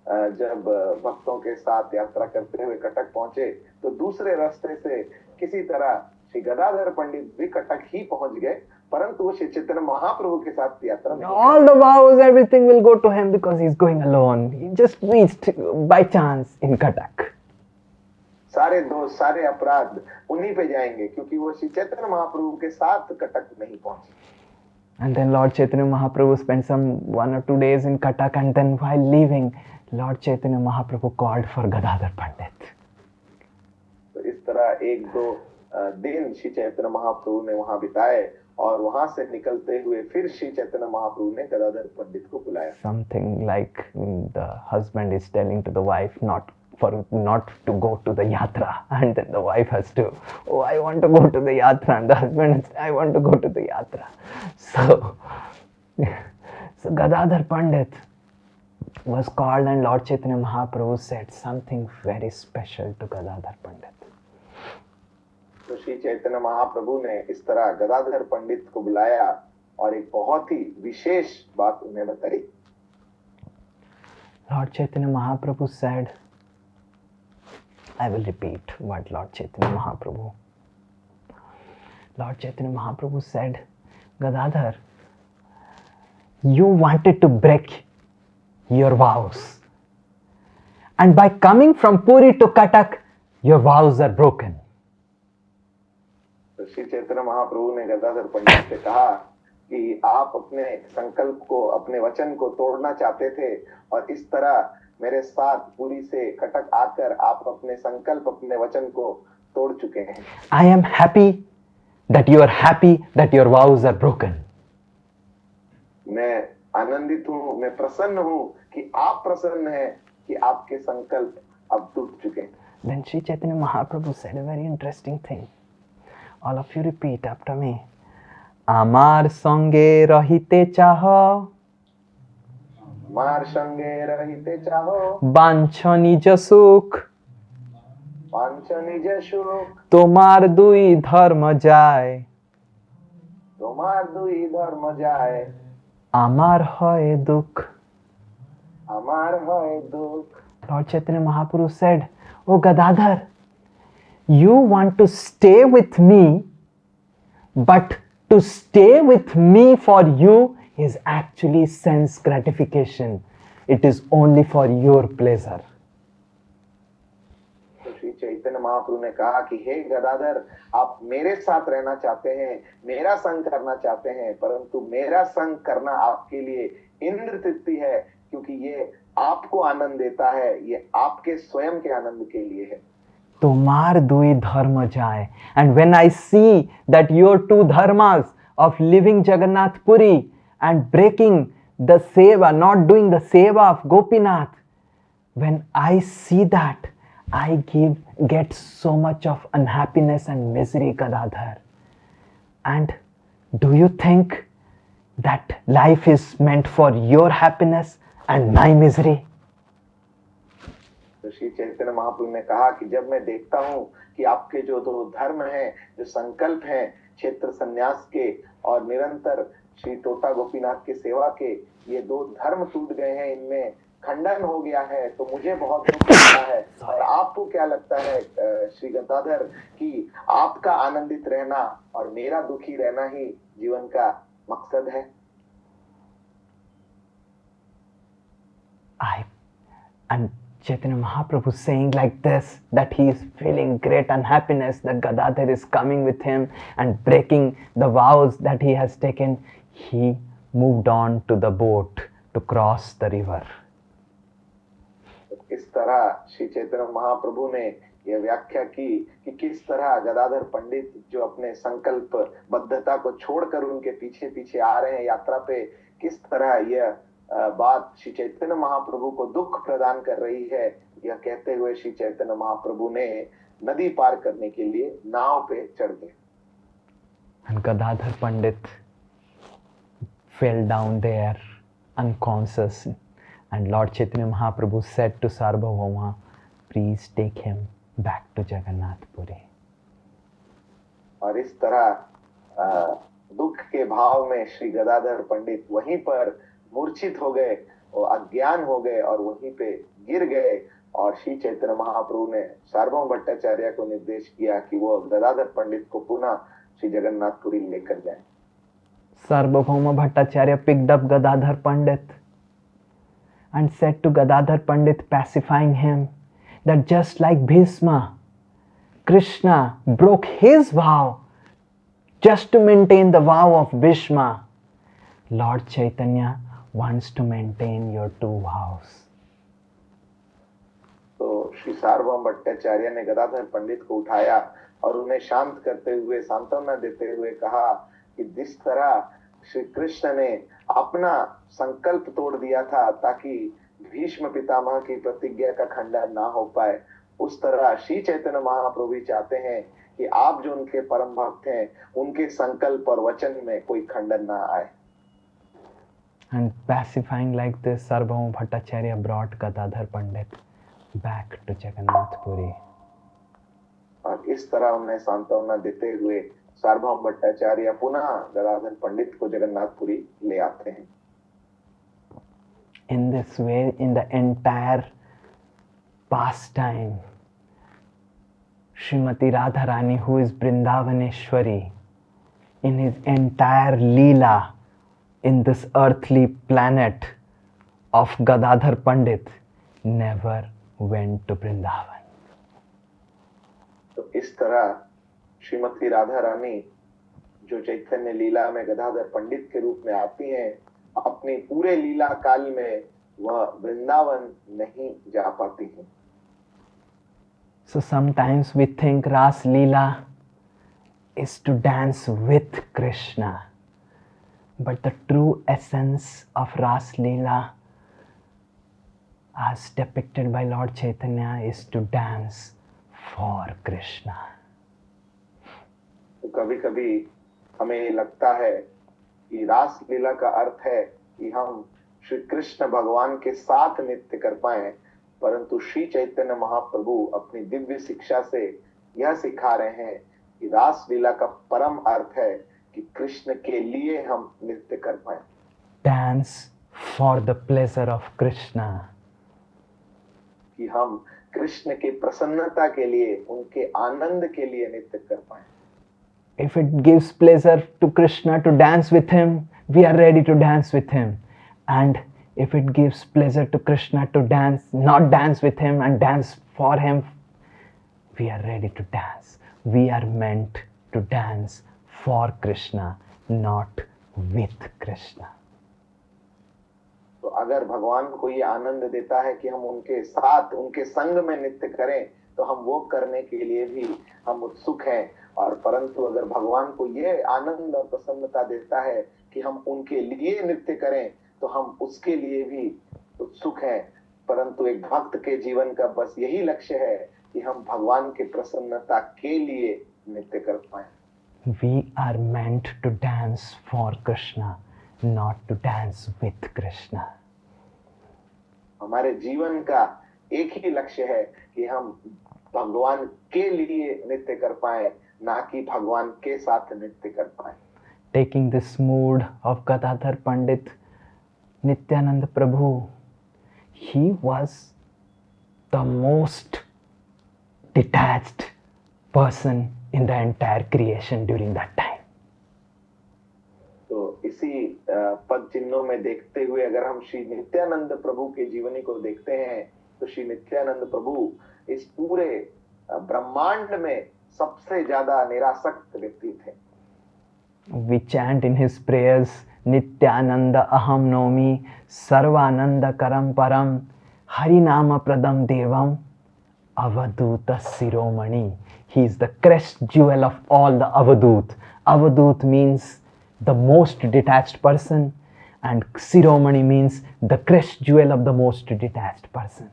जब भक्तों के साथ यात्रा करते हुए कटक पहुंचे तो दूसरे रास्ते से किसी तरह श्री गदाधर पंडित भी कटक ही पहुंच गए, परंतु वो श्री चैतन्य महाप्रभु के साथ यात्रा नहीं All the vows, everything will go to him because he's going alone. He just reached by chance in Cuttack. सारे दोष सारे अपराध उन्हीं पे जाएंगे क्योंकि वो श्री चैतन्य महाप्रभु के साथ कटक नहीं पहुंचे। And then Lord Chaitanya Mahaprabhu spent some 1 or 2 days in Cuttack, and then while leaving, Lord Chaitanya Mahaprabhu called for Gadadhar Pandit. तो इस तरह 1-2 दिन श्री चैतन्य महाप्रभु ने वहां बिताए और वहां से निकलते हुए फिर श्री चैतन्य महाप्रभु ने गदाधर पंडित को बुलाया। Something like the husband is telling to the wife not to go to the yatra, and then the wife has to, oh, I want to go to the yatra, and the husband says, I want to go to the yatra. So Gadadhar Pandit was called, and Lord Chaitanya Mahaprabhu said something very special to Gadadhar Pandit. तो श्री चैतन्य महाप्रभु ने इस तरह गदाधर पंडित को बुलाया और एक बहुत ही विशेष बात उन्हें बताई। Lord Chaitanya Mahaprabhu said, I will repeat what Lord Chaitanya Mahaprabhu. Lord Chaitanya Mahaprabhu said, Gadadhar, you wanted to break your vows. And by coming from Puri to Cuttack, your vows are broken. तो श्री चैतन्य महाप्रभु ने गदाधर पंडित से कहा कि आप अपने संकल्प को, अपने वचन को तोड़ना चाहते थे और इस तरह मेरे साथ पुरी से कटक आकर आप अपने संकल्प, अपने वचन को तोड़ चुके हैं। I am happy that you are happy that your vows are broken. मैं आनंदित हूँ, मैं प्रसन्न हूँ कि आप प्रसन्न हैं कि आपके संकल्प अब टूट चुके हैं। Then Sri Chaitanya Mahaprabhu said a very interesting thing. All of you repeat after me. Amar sange rahite chaho, मार संगे रहते चाहो, বাঞ্ছ নিজ সুখ, पांच निज सुख, তোমার দুই ধর্ম যায়, तुम्हार दुई धर्म जाए, আমার হয় দুঃখ। हमार है दुख। Lord Chaitanya Mahaprabhu said, Oh Gadadhar, you want to stay with me, but to stay with me for you is actually sense gratification. It is only for your pleasure. तो श्री चैतन्य महाप्रभु ने कहा कि हे गदाधर, आप मेरे साथ रहना चाहते हैं, मेरा संग करना चाहते हैं, परंतु मेरा संग करना आपके लिए इंद्र तृप्ति है, क्योंकि ये आपको आनंद देता है, ये आपके स्वयं के आनंद के लिए है। তোমার দুই ধর্ম যায়, and when I see that your two dharmas of living Jagannath Puri and breaking the seva, not doing the seva of Gopinath, when I see that, I get so much of unhappiness and misery, Gadadhar. And do you think that life is meant for your happiness and my misery? तो श्री चैतन्य महाप्रभु ने कहा कि जब मैं देखता हूँ कि आपके जो दो धर्म हैं, जो संकल्प हैं, क्षेत्र संन्यास के और निरंतर श्री टोटा गोपीनाथ के सेवा के, ये दो धर्म टूट गए हैं, इनमें खंडन हो गया है, तो मुझे बहुत दुख होता है। और आपको क्या लगता है श्री गदाधर कि आपका आनंदित रहना और मेरा दुखी रहना ही जीवन का मकसद है? And Chaitanya Mahaprabhu saying like this, that he is feeling great unhappiness that Gadadhar is coming with him and breaking the vows that he has taken. He moved on to the boat to cross the river. इस तरह श्री चैतन्य महाप्रभु ने यह व्याख्या की कि किस तरह गदाधर पंडित जो अपने संकल्प बद्धता को छोड़कर उनके पीछे पीछे आ रहे हैं यात्रा पे, किस तरह यह बात श्री चैतन्य महाप्रभु को दुख प्रदान कर रही है। यह कहते हुए श्री चैतन्य महाप्रभु ने नदी पार करने के लिए नाव पे चढ़ गए। And Gadadhar Pandit fell down there unconscious, and Lord Chaitanya Mahaprabhu said to Sarvabhauma, please take him back to Jagannath Puri. और इस तरह दुख के भाव में श्री गदाधर पंडित वहीं पर मूर्छित हो गए वो अज्ञान हो गए और वहीं पे गिर गए। और श्री चैतन्य महाप्रभु ने सार्वभौम भट्टाचार्य को निर्देश किया कि वो गदाधर पंडित को पुनः श्री जगन्नाथपुरी लेकर जाए। Sarvabhauma Bhattacharya picked up Gadadhar Pandit and said to Gadadhar Pandit, pacifying him, that just like Bhishma, Krishna broke his vow just to maintain the vow of Bhishma. Lord Chaitanya wants to maintain your two vows. तो श्री सार्वभौम भट्टाचार्य ने गदाधर पंडित को उठाया और उन्हें शांत करते हुए, सांत्वना देते हुए कहा कि जिस तरह श्री कृष्ण ने अपना संकल्प तोड़ दिया था ताकि भीष्म पितामह की प्रतिज्ञा का खंडन ना हो पाए, उस तरह श्री चैतन्य महाप्रभु भी चाहते हैं कि आप जो उनके परम भक्त हैं, उनके संकल्प और वचन में कोई खंडन ना आए। And pacifying like this, Sarvabhauma Bhattacharya brought Gadadhar Pandit back to Jagannath Puri. और इस तरह उन्हें सांत्वना देते हुए सार्वभौम भट्टाचार्य पुनः गदाधर पंडित को जगन्नाथपुरी ले आते हैं। In this way, in the entire pastime, Srimati Radharani, who is Vrindavaneshwari, in his entire Leela in this earthly planet of Gadadhar Pandit, never went to Vrindavan. तो इस तरह श्रीमती राधा रानी जो चैतन्य लीला में गदाधर पंडित के रूप में आती हैं, अपनी पूरे लीला काल में वह वृंदावन नहीं जा पाती हैं। So sometimes we think Ras Leela is to dance with Krishna, but the true essence of Ras Leela as depicted by Lord Chaitanya is to dance for Krishna. तो कभी कभी हमें लगता है कि रास लीला का अर्थ है कि हम श्री कृष्ण भगवान के साथ नृत्य कर पाए, परंतु श्री चैतन्य महाप्रभु अपनी दिव्य शिक्षा से यह सिखा रहे हैं कि रास लीला का परम अर्थ है कि कृष्ण के लिए हम नृत्य कर पाए। Dance for the pleasure of Krishna. कि हम कृष्ण के प्रसन्नता के लिए, उनके आनंद के लिए नृत्य कर पाए। If it gives pleasure to Krishna to dance with him, we are ready to dance with him. And if it gives pleasure to Krishna to dance, not dance with him and dance for him, we are ready to dance. We are meant to dance for Krishna, not with Krishna. तो अगर भगवान को ये आनंद देता है कि हम उनके साथ, उनके संग में नृत्य करें, तो हम वो करने के लिए भी हम उत्सुक हैं। और परंतु अगर भगवान को ये आनंद और प्रसन्नता देता है कि हम उनके लिए नृत्य करें, तो हम उसके लिए भी उत्सुक हैं। परंतु एक भक्त के जीवन का बस यही लक्ष्य है कि हम भगवान के प्रसन्नता के लिए नृत्य कर पाए। We are meant to dance for Krishna, not to dance with Krishna. हमारे जीवन का एक ही लक्ष्य है कि हम भगवान के लिए नृत्य कर पाए, ना कि भगवान के साथ नृत्य कर पाए। Taking this mood of Gadadhar Pandit, Nityananda Prabhu, he was the most detached person in the entire creation during that time. तो इसी पद चिन्हों में देखते हुए अगर हम श्री नित्यानंद प्रभु के जीवनी को देखते हैं, तो श्री नित्यानंद प्रभु इस पूरे ब्रह्मांड में सबसे ज्यादा निरासक्त व्यक्ति थे। We chant in his prayers, Nityananda aham nomi sarvananda karam param harinama pradam devam avaduta siromani. He is the crest jewel of all the avadut. Avadut means the most detached person, and siromani means the crest jewel of the most detached person.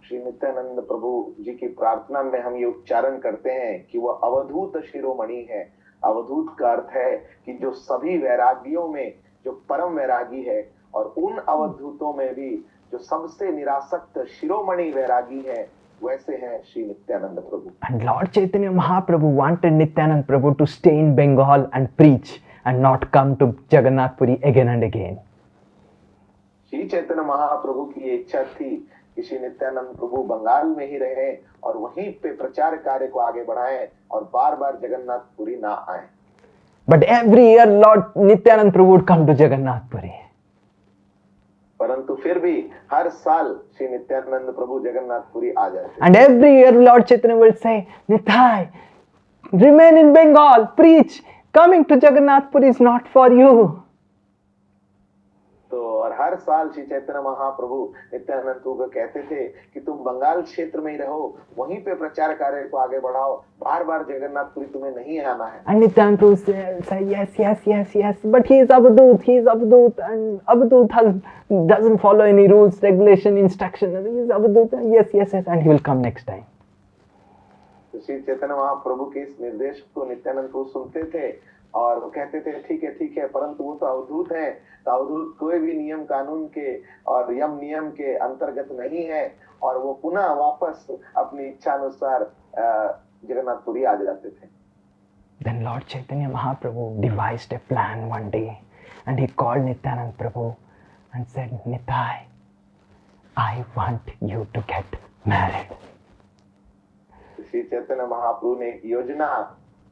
Shri Nityanand प्रभु जी की प्रार्थना में हम ये उच्चारण करते हैं कि वह अवधूत शिरोमणि है। अवधूत का अर्थ है कि जो सभी वैरागियों में जो परम वैरागी है, और उन अवधूतों में भी जो सबसे निरासक्त शिरोमणि वैरागी है, वैसे हैं श्री नित्यानंद प्रभु। And Lord Chaitanya Mahaprabhu wanted Nityanand Prabhu to stay in Bengal and preach and not come to Jagannath Puri again and again. Shri Chaitanya Mahaprabhu की ये इच्छा थी कि श्री नित्यानंद प्रभु बंगाल में ही रहे और वहीं पे प्रचार कार्य को आगे बढ़ाएं और बार बार जगन्नाथपुरी ना आए। But every year Lord Nityanand Prabhu would come to Jagannath Puri. परंतु फिर भी हर साल श्री नित्यानंद प्रभु जगन्नाथपुरी आ जाते। And every year Lord Chaitanya will say, Nitai, remain in Bengal, preach. Coming to Jagannath Puri is not for you. तो और हर साल श्री चैतन्य महाप्रभु नित्यानंद प्रभु को कहते थे कि तुम बंगाल क्षेत्र में ही रहो, वहीं पे प्रचार कार्य को आगे बढ़ाओ, बार बार जगन्नाथपुरी तुम्हें नहीं आना है। And Nityanand Prabhu said yes, but he is Avadut, and Avadut doesn't follow any rules, regulation, instruction. He is Avadut, yes, and he will come next time. तो श्री चैतन्य महाप्रभु के इस निर्देश को नित्यानंद प्रभु सुनते थे और वो कहते थे ठीक है, परंतु वो तो अवधूत है, तो अवधूत कोई भी नियम कानून के और यम नियम के अंतर्गत नहीं है, और वो पुनः वापस अपनी इच्छा अनुसार जगन्नाथपुरी आ जाते थे। Then Lord Chaitanya Mahaprabhu devised a plan one day, and he called Nityanand Prabhu and said, Nitai, I want you to get married. Shri Chaitanya Mahaprabhu ने एक योजना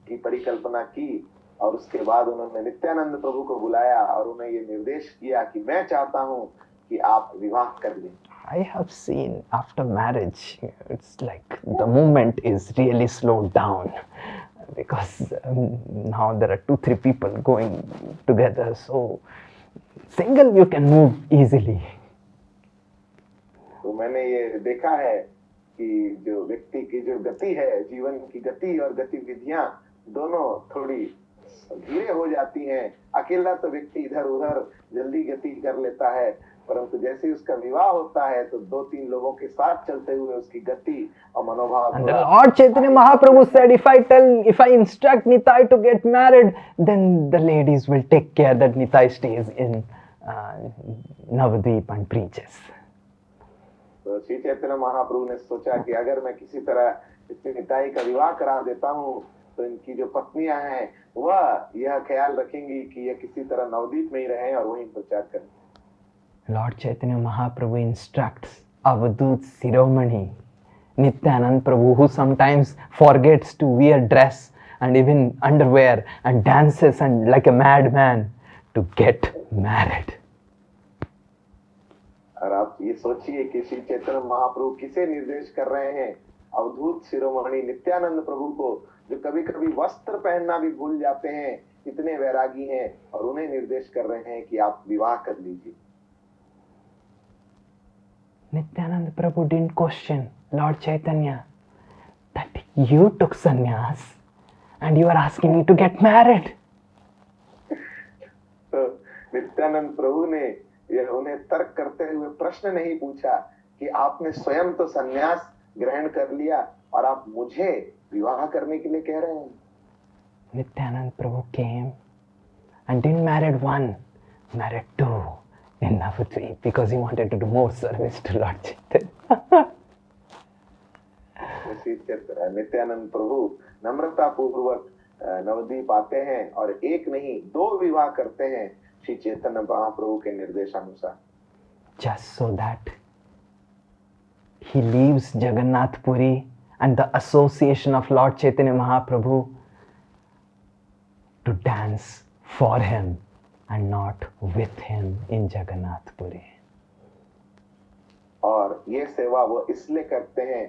की परिकल्पना की और उसके बाद उन्होंने नित्यानंद प्रभु को बुलाया और उन्हें ये निर्देश किया कि मैं चाहता हूँ कि आप विवाह कर लें। I have seen after marriage, it's like the movement is really slowed down because now there are 2-3 people going together, so single you can move easily. तो मैंने ये देखा है कि जो व्यक्ति की जो गति है, जीवन की गति और गतिविधियां दोनों थोड़ी धीरे हो जाती हैं। अकेला तो व्यक्ति इधर उधर जल्दी गति कर लेता है, परंतु जैसे ही उसका विवाह होता है तो 2-3 लोगों के साथ चलते हुए उसकी गति और मनोभाव। And Lord Chaitanya Mahaprabhu said, if I instruct Nitai to get married, then the ladies will take care that Nitai stays in Navadvip and preaches. तो श्री चैतन्य महाप्रभु ने सोचा कि अगर मैं किसी तरह इस निताई का विवाह करा देता हूँ तो इनकी जो पत्नियां हैं वह यह ख्याल रखेंगी कि यह किसी तरह नवदीप में ही रहें और वहीं प्रचार करें। Lord Chaitanya Mahaprabhu instructs Avadut Shiromani Nityanand Prabhu, who sometimes forgets to wear dress and even underwear and dances and like a madman, to get married. और आप ये सोचिए कि श्री चैतन्य महाप्रभु किसे निर्देश कर रहे हैं? अवधूत शिरोमणि नित्यानंद प्रभु को, जो कभी कभी वस्त्र पहनना भी भूल जाते हैं, इतने वैरागी हैं, और उन्हें निर्देश कर रहे हैं कि आप विवाह कर लीजिए। Nityanand Prabhu didn't question Lord Chaitanya that you took sannyas and you are asking me to get married. तो नित्यानंद प्रभु ने यह उन्हें तर्क करते हुए प्रश्न नहीं पूछा कि आपने स्वयं तो संन्यास ग्रहण कर लिया और आप मुझे विवाह करने के लिए कह रहे हैं। Nityanand Prabhu came and didn't marry one, married 2 in Navadvip because he wanted to do more service to Lord Chaitanya. Nityanand प्रभु नम्रता पूर्वक नवद्वीप आते हैं और एक नहीं 2 विवाह करते हैं श्री चैतन्य महाप्रभु के निर्देशानुसार। Just so that he leaves Jagannath Puri and the association of Lord Chaitanya Mahaprabhu to dance for him and not with him in Jagannath Puri. और ये सेवा वो इसलिए करते हैं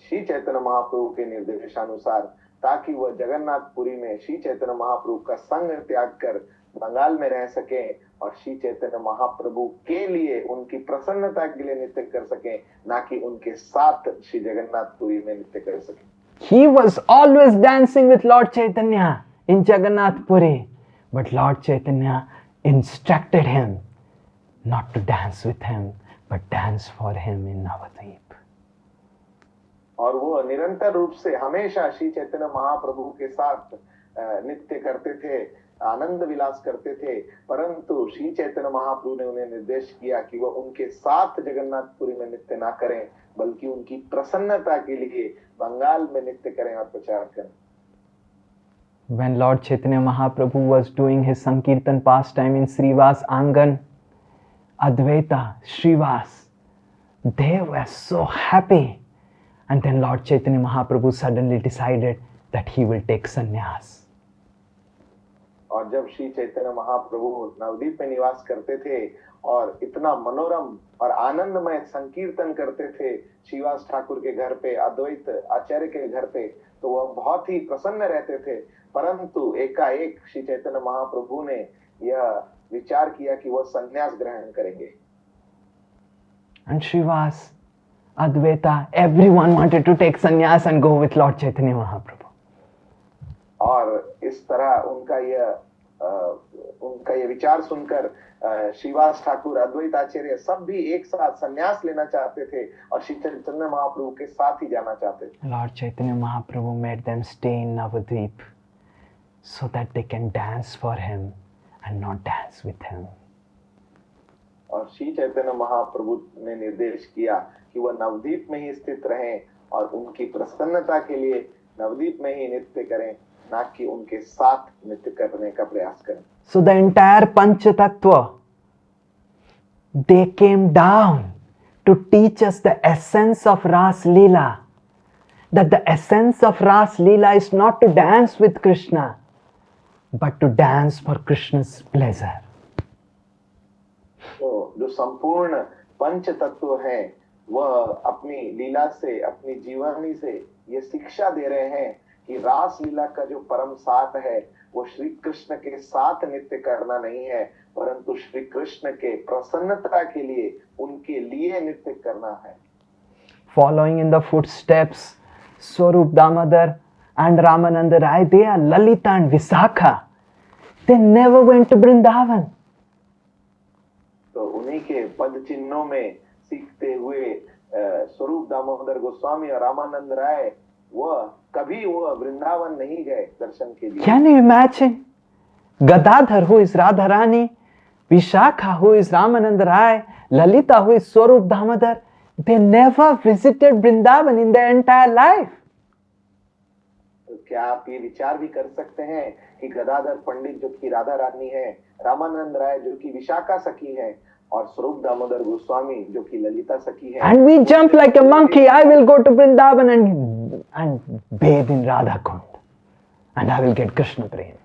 श्री चैतन्य महाप्रभु के निर्देशानुसार ताकि वह जगन्नाथपुरी में श्री चैतन्य महाप्रभु का संग त्याग कर बंगाल में रह सके और श्री चैतन्य महाप्रभु के लिए उनकी प्रसन्नता के लिए नृत्य कर सके, ना कि उनके साथ श्री जगन्नाथपुरी में नृत्य कर सके। He was always dancing with Lord Chaitanya in Jagannath Puri, but Lord Chaitanya instructed him not to dance with him, but dance for him in Navadvip. और वो निरंतर रूप से हमेशा श्री चैतन्य महाप्रभु के साथ नृत्य करते थे, आनंद विलास करते थे, परंतु श्री चैतन्य महाप्रभु ने उन्हें निर्देश किया कि वह उनके साथ जगन्नाथपुरी में नृत्य ना करें, बल्कि उनकी प्रसन्नता के लिए बंगाल में नृत्य करें और प्रचार करें। When Lord Chaitanya Mahaprabhu was doing his Sankirtan pastime in Srivas Angan, Advaita, Srivas, they were so happy. And then Lord Chaitanya Mahaprabhu suddenly decided that he will take sannyas. और जब श्री चैतन्य महाप्रभु नवदीप में निवास करते थे और इतना मनोरम और आनंदमय संकीर्तन करते थे श्रीवास ठाकुर के घर पे, अद्वैत आचार्य के घर पे, तो वह बहुत ही प्रसन्न रहते थे। परंतु एकाएक श्री चैतन्य महाप्रभु ने यह विचार किया कि वह संन्यास ग्रहण करेंगे। And Srivas, Advaita, everyone wanted to take sannyas and go with Lord Chaitanya Mahaprabhu. और इस तरह उनका यह विचार सुनकर श्रीवास ठाकुर, अद्वैत आचार्य सब भी एक साथ संन्यास लेना चाहते थे और श्री चैतन्य महाप्रभु के साथ ही जाना चाहते थे। Lord Chaitanya Mahaprabhu made them stay in Navadvip so that they can dance for him and not dance with him. और श्री चैतन्य महाप्रभु ने निर्देश किया कि वह नवद्वीप में ही स्थित रहें और उनकी प्रसन्नता के लिए नवद्वीप में ही नृत्य करें, ना कि उनके साथ नृत्य करने का प्रयास करें। So the entire Panchatattva, they came down to teach us the essence of Ras Leela. That the essence of Ras Leela is not to dance with Krishna, but to dance for Krishna's pleasure. तो जो संपूर्ण पंच तत्व हैं, वह अपनी लीला से, अपनी जीवनी से ये शिक्षा दे रहे हैं कि रास लीला का जो परम सार है वो श्री कृष्ण के साथ नृत्य करना नहीं है, परंतु श्री कृष्ण के प्रसन्नता के लिए, उनके लिए नृत्य करना है। Following in the footsteps, Swarup Damodar and Ramananda Rai, they are Lalita and Visakha. They never went to Vrindavan. तो उन्हीं के पद चिन्हों में सीखते हुए स्वरूप दामोदर गोस्वामी और रामानंद राय कभी वृंदावन नहीं गए दर्शन के लिए। Can you imagine? Gadadhar, who is Radharani, Vishakha, who is Ramananda Rai, Lalita, who is Swarup Damodar, they never visited Vrindavan in their entire life. तो क्या आप ये विचार भी कर सकते हैं कि गदाधर पंडित जो कि राधा रानी है, रामानंद राय जो कि विशाखा सखी है, और स्वरूप दामोदर गोस्वामी जो कि ललिता सखी है, and we jump like a monkey. I will go to Vrindavan and bathe in Radha Kund and I will get Krishna prem.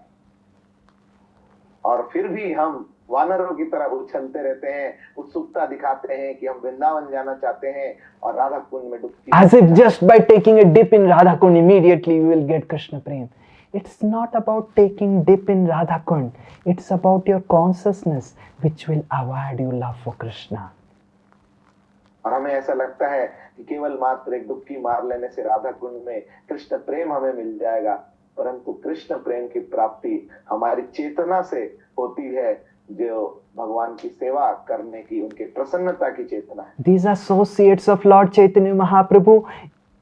और फिर भी हम वानरों की तरह उछलते रहते हैं, उत्सुकता दिखाते हैं कि हम वृंदावन जाना चाहते हैं और राधा कुंड में डुबकी, as if just by taking a dip in Radha Kund immediately we will get Krishna prem. It's not about taking dip in Radha Kund. It's about your consciousness which will award you love for Krishna. और हमें ऐसा लगता है कि केवल मात्र एक डुबकी मार लेने से राधा कुंड में कृष्ण प्रेम हमें मिल जाएगा, परंतु कृष्ण प्रेम की प्राप्ति हमारी चेतना से होती है, जो भगवान की सेवा करने की, उनके प्रसन्नता की चेतना है। These associates of Lord Chaitanya Mahaprabhu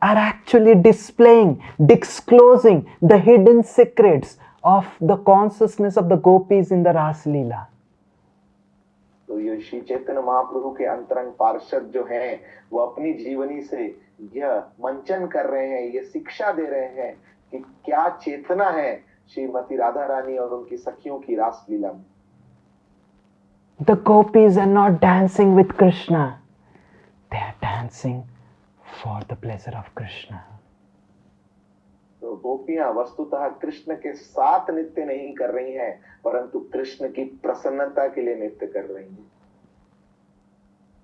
are actually displaying, disclosing the hidden secrets of the consciousness of the gopis in the Ras Leela. तो ये श्री चैतन्य महाप्रभु के अंतरंग पार्षद जो हैं, वो अपनी जीवनी से यह मंचन कर रहे हैं, ये शिक्षा दे रहे हैं कि क्या चेतना है श्रीमती राधा रानी और उनकी सखियों की रास लीला में। The gopis are not dancing with Krishna. They are dancing for the pleasure of Krishna. तो गोपियां वस्तुतः कृष्ण के साथ नृत्य नहीं कर रही हैं, परंतु कृष्ण की प्रसन्नता के लिए नृत्य कर रही हैं।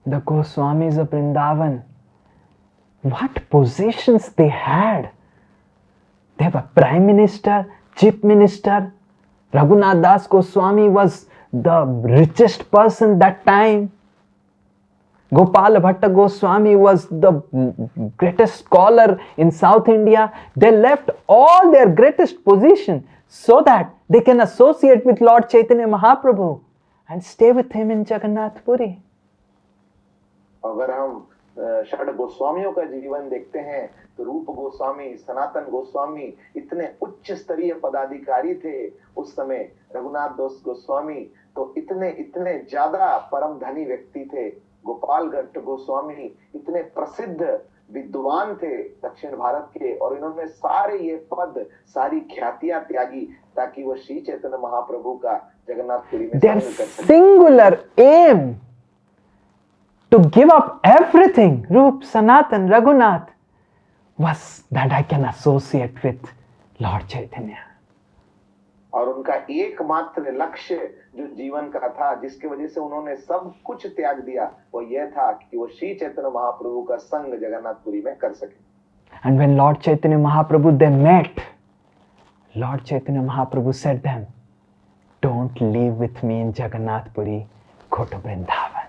The Goswamis of Vrindavan, what positions they had? They were Prime Minister, Chief Minister. Raghunath Das Goswami was the richest person that time. Gopal Bhatta Goswami was the greatest scholar in South India. They left all their greatest position so that they can associate with Lord Chaitanya Mahaprabhu and stay with him in Jagannath Puri. अगर हम षड गोस्वामियों का जीवन देखते हैं तो रूप गोस्वामी, सनातन गोस्वामी इतने उच्च स्तरीय पदाधिकारी थे उस समय। रघुनाथ दास गोस्वामी तो इतने ज्यादा परम धनी व्यक्ति थे। गोपाल भट्ट गोस्वामी इतने प्रसिद्ध विद्वान थे दक्षिण भारत के, और इन्होंने सारे ये पद, सारी ख्यातियां त्यागी ताकि वो श्री चैतन्य महाप्रभु का जगन्नाथपुरी में Their singular aim to give up everything, Rup, Sanatan, Raghunath, was that I can associate with Lord Chaitanya. और उनका एकमात्र लक्ष्य जो जीवन का था, जिसकी वजह से उन्होंने सब कुछ त्याग दिया, वो यह था कि वो श्री चैतन्य महाप्रभु का संग जगन्नाथपुरी में कर सके. And when Lord Chaitanya Mahaprabhu they met, Lord Chaitanya Mahaprabhu said them, don't leave with me in Jagannath Puri, go to Vrindavan.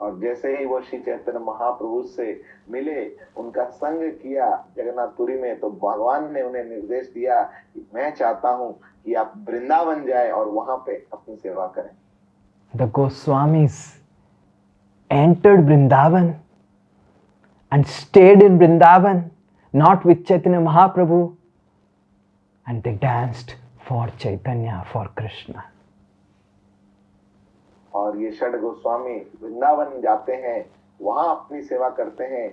और जैसे ही वो श्री चैतन्य महाप्रभु से मिले, उनका संग किया जगन्नाथपुरी में, तो भगवान ने उन्हें निर्देश दिया कि मैं चाहता हूं कि आप वृंदावन जाएं और वहां पे अपनी सेवा करें. The Goswamis entered Vrindavan and stayed in Vrindavan, not with Chaitanya Mahaprabhu, and they danced for Chaitanya, for Krishna. और ये षड गोस्वामी वृंदावन जाते हैं, वहां अपनी सेवा करते हैं,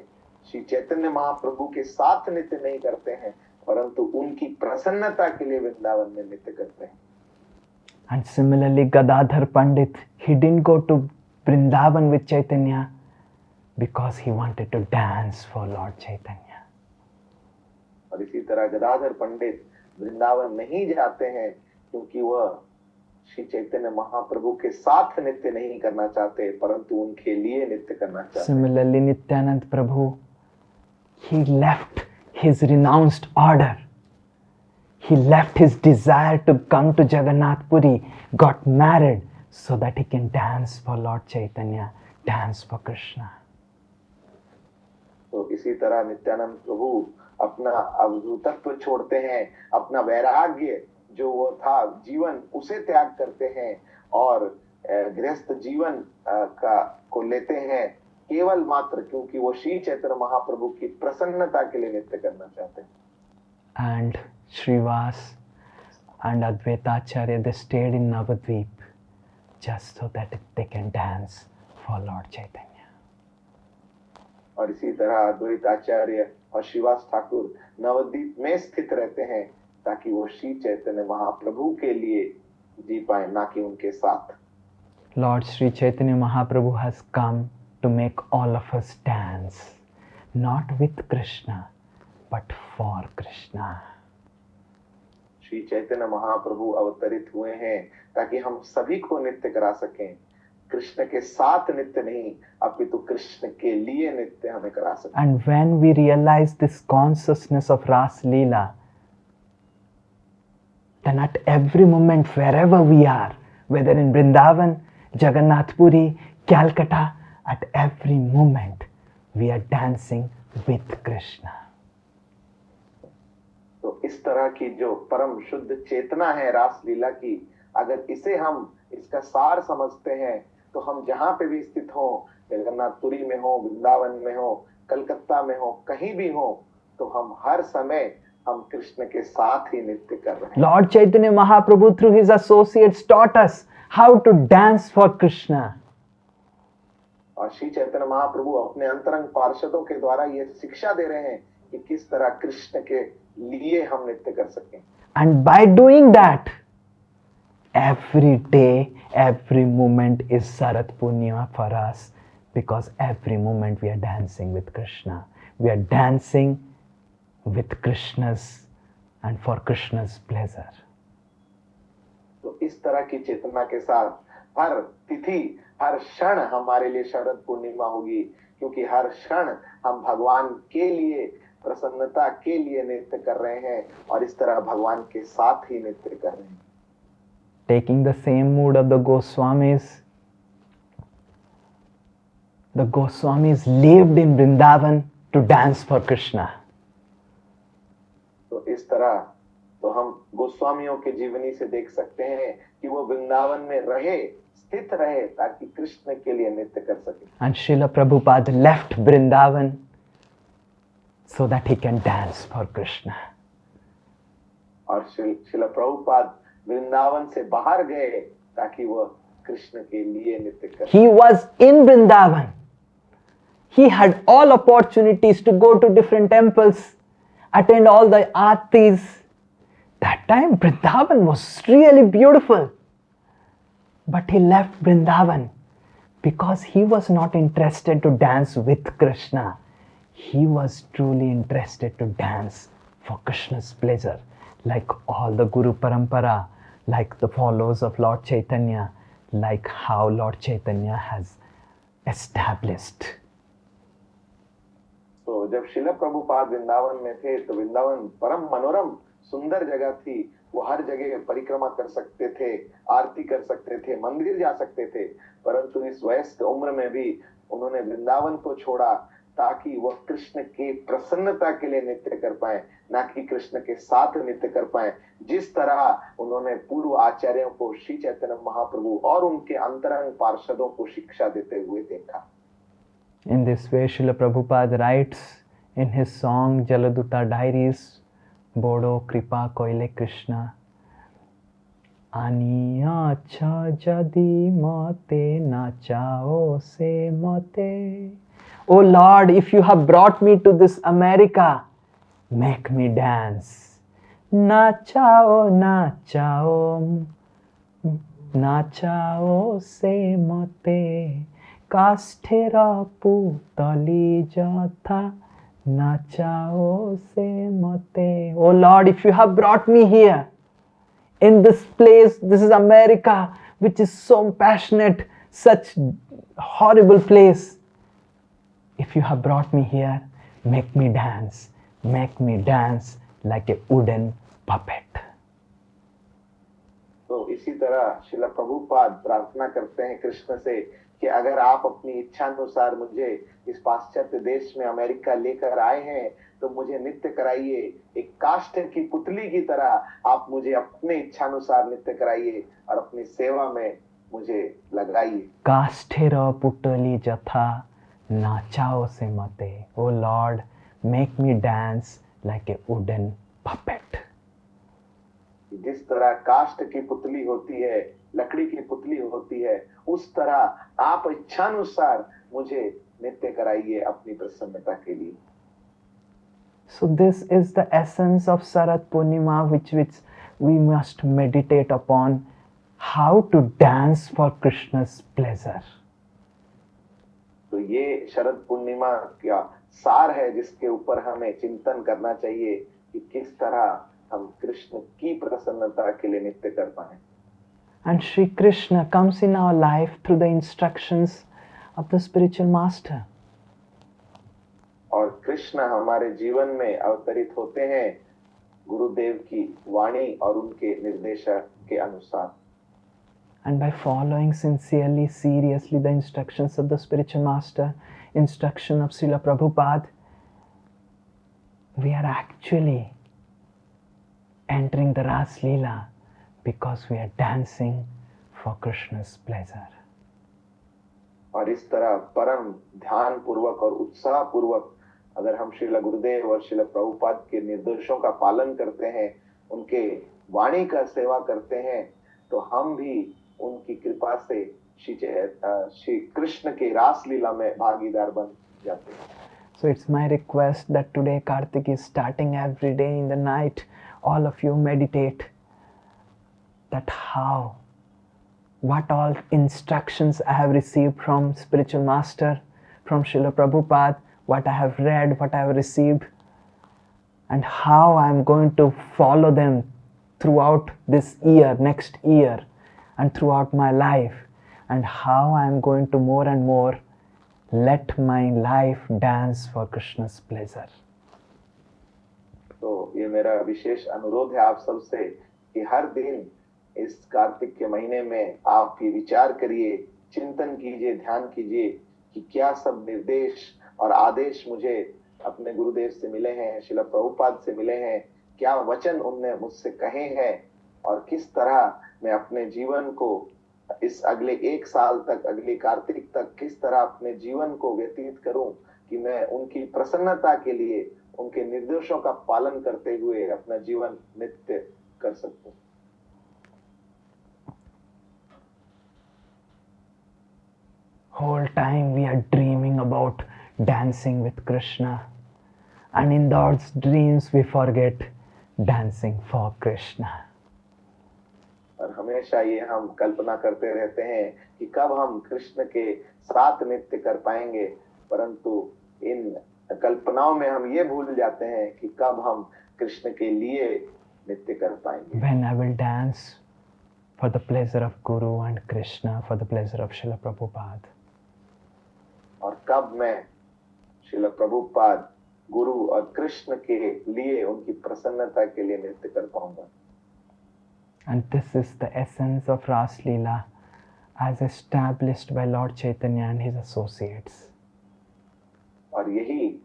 श्री चैतन्य महाप्रभु के साथ नृत्य नहीं करते हैं, परंतु उनकी प्रसन्नता के लिए वृंदावन में नृत्य करते हैं. And similarly, Gadadhar Pandit, he didn't go to Vrindavan with Chaitanya because he wanted to dance for Lord Chaitanya. और इसी तरह गदाधर पंडित वृंदावन नहीं जाते हैं क्योंकि वह श्री चैतन्य महाप्रभु के साथ नृत्य नहीं करना चाहते, परंतु उनके लिए नृत्य करना चाहते. Similarly, Nityanand Prabhu, he left his renounced order. He left his desire to come to Jagannath Puri, got married so that he can dance for Lord Chaitanya, dance for Krishna. तो इसी तरह नित्यानंद प्रभु अपना अवधूतत्व छोड़ते हैं, अपना वैराग्य जो वो था जीवन, उसे त्याग करते हैं और गृहस्थ जीवन को लेते हैं, केवल मात्र क्योंकि वो श्री चैतन्य महाप्रभु की प्रसन्नता के लिए नृत्य करना चाहते हैं. And Srivas and Advaita Acharya, they stayed in Navadvip just so that they can dance for Lord Chaitanya. और इसी तरह अद्वैत आचार्य और श्रीवास ठाकुर नवद्वीप में स्थित रहते हैं ताकि वो श्री चैतन्य महाप्रभु के लिए जी पाए, ना कि उनके साथ. Lord Sri Chaitanya Mahaprabhu has come to make all of us dance, not with Krishna, but for Krishna. Shri Chaitanya Mahaprabhu अवतरित हुए हैं ताकि हम सभी को नृत्य करा सकें, कृष्ण के साथ नृत्य नहीं, अपितु कृष्ण के लिए नृत्य हमें करा सकें. And when we realize this consciousness of Ras Leela, then at every moment, wherever we are, whether in Vrindavan, Jagannath Puri, Calcutta, at every moment, we are dancing with Krishna. तो इस तरह की जो परम शुद्ध चेतना है रास लीला की, अगर इसे हम इसका सार समझते हैं, तो हम जहाँ पे भी स्थित हो, जगन्नाथपुरी में हो, वृंदावन में हो, कलकत्ता में हो, कहीं भी हो, तो हम हर समय हम कृष्ण के साथ ही नृत्य कर रहे हैं. Lord Chaitanya Mahaprabhu through his associates taught us how to dance for Krishna. और श्री चैतन्य महाप्रभु अपने अंतरंग पार्षदों के द्वारा ये शिक्षा दे रहे हैं कि किस तरह कृष्ण के लिए हम नृत्य कर सकें. And by doing that, every day, every moment is Sharad Purnima for us, because every moment we are dancing with Krishna. We are dancing with Krishna's and for Krishna's pleasure. तो इस तरह की चेतना के साथ हर तिथि, हर क्षण हमारे लिए शरद पूर्णिमा होगी, क्योंकि हर क्षण हम भगवान के लिए, प्रसन्नता के लिए नृत्य कर रहे हैं और इस तरह भगवान के साथ ही नृत्य कर रहे हैं. Taking the same mood of the Goswamis lived in Vrindavan to dance for Krishna. तो इस तरह तो हम गोस्वामियों के जीवनी से देख सकते हैं कि वो वृंदावन में रहे, स्थित रहे, ताकि कृष्ण के लिए नृत्य कर सके. And Srila Prabhupada left Vrindavan so that he can dance for Krishna. और श्रील प्रभुपाद वृंदावन से बाहर गए ताकि वह कृष्ण के लिए नृत्य करे. He was in Vrindavan. He had all opportunities to go to different temples, attend all the aartis. That time Vrindavan was really beautiful. But he left Vrindavan because he was not interested to dance with Krishna. He was truly interested to dance for Krishna's pleasure, like all the Guru Parampara, like the followers of Lord Chaitanya, like how Lord Chaitanya has established. तो जब शिला प्रभुपाद वृंदावन में थे तो वृंदावन परम मनोरम सुंदर जगह थी। वो हर जगह परिक्रमा कर सकते थे, आरती कर सकते थे, मंदिर जा सकते थे, परंतु इस वयस्क उम्र में भी उन्होंने वृंदावन को छोड़ा ताकि वह कृष्ण की प्रसन्नता के लिए नृत्य कर पाए, ना कि कृष्ण के साथ नृत्य कर पाए। जिस तरह उन्होंने पूर्व आचार्यों को श्री चैतन्य महाप्रभु और उनके अंतरंग पार्षदों को शिक्षा देते हुए देखा। In this way, Srila Prabhupada writes in his song Jaladuta Diaries, Bodo Kripa Koile Krishna, Aniya cha jadi mate nachao se mate. Oh Lord, if you have brought me to this America, make me dance. Nachao, nachao, nachao se mate. Kastera putali jatha nachao se mate. Oh Lord, if you have brought me here, in this place, this is America, which is so passionate, such horrible place. If you have brought me here, make me dance like a wooden puppet. तो इसी तरह शिला प्रभुपाद प्रार्थना करते हैं कृष्ण से कि अगर आप अपनी इच्छानुसार मुझे इस पाश्चात्य देश में अमेरिका लेकर आए हैं तो मुझे नृत्य कराइए, एक काष्ठ की पुतली की तरह आप मुझे अपने इच्छानुसार नृत्य कराइए और अपनी सेवा में मुझे लगाइए। काष्ठेर पुतली जथा नाचाओ से मते. Oh Lord, make me dance like a wooden puppet. जिस तरह काष्ठ की पुतली होती है, लकड़ी की पुतली होती है, उस तरह आप इच्छानुसार मुझे नृत्य कराइए अपनी प्रसन्नता के लिए। So this is the essence of Sharad Purnima, which we must meditate upon, how to dance for Krishna's pleasure. तो ये शरद पूर्णिमा का सार है जिसके ऊपर हमें चिंतन करना चाहिए कि किस तरह हम कृष्ण की प्रसन्नता के लिए नृत्य कर पाए। And Sri Krishna comes in our life through the instructions of the spiritual master. और कृष्ण हमारे जीवन में अवतरित होते हैं गुरुदेव की वाणी और उनके निर्देश के अनुसार। And by following sincerely, seriously the instructions of the spiritual master, instruction of Srila Prabhupada, we are actually entering the Ras Leela because we are dancing for Krishna's pleasure. और इस तरह परम ध्यान पूर्वक और उत्साह पूर्वक अगर हम श्रील गुरुदेव और श्रील प्रभुपाद के निर्देशों का पालन करते हैं, उनके वाणी का सेवा करते हैं, तो हम भी उनकी कृपा से श्री कृष्ण के रास लीला में भागीदार बन जाते हैं। So it's my request that today Kartik is starting every day in the night. All of you meditate that what all instructions I have received from spiritual master, from Srila Prabhupada, what I have read, what I have received, and how I am going to follow them throughout this year, next year, and throughout my life, and how I am going to more and more let my life dance for Krishna's pleasure. तो ये मेरा विशेष अनुरोध है आप सबसे कि हर दिन इस कार्तिक के महीने में आप ये विचार करिए, चिंतन कीजिए, ध्यान कीजिए कि क्या सब निर्देश और आदेश मुझे अपने गुरुदेव से मिले हैं, श्रील प्रभुपाद से मिले हैं, क्या वचन उनने मुझसे कहे हैं और किस तरह मैं अपने जीवन को इस अगले एक साल तक, अगले कार्तिक तक किस तरह अपने जीवन को व्यतीत करूं कि मैं उनकी प्रसन्नता के लिए उनके निर्देशों का पालन करते हुए अपना जीवन नित्य कर सकूं। Whole time we are dreaming about dancing with Krishna, and in those dreams we forget dancing for Krishna. और हमेशा ये हम कल्पना करते रहते हैं कि कब हम कृष्ण के साथ नृत्य कर पाएंगे, परंतु इन कल्पनाओं में हम ये भूल जाते हैं कि कब हम कृष्ण के लिए नृत्य कर पाएंगे। When I will dance for the pleasure of Guru and Krishna, for the pleasure of Srila Prabhupada. और कब मैं श्रील प्रभुपाद, गुरु और कृष्ण के लिए, उनकी प्रसन्नता के लिए नृत्य कर पाऊंगा। And this is the essence of Ras Leela as established by Lord Chaitanya and his associates. और यही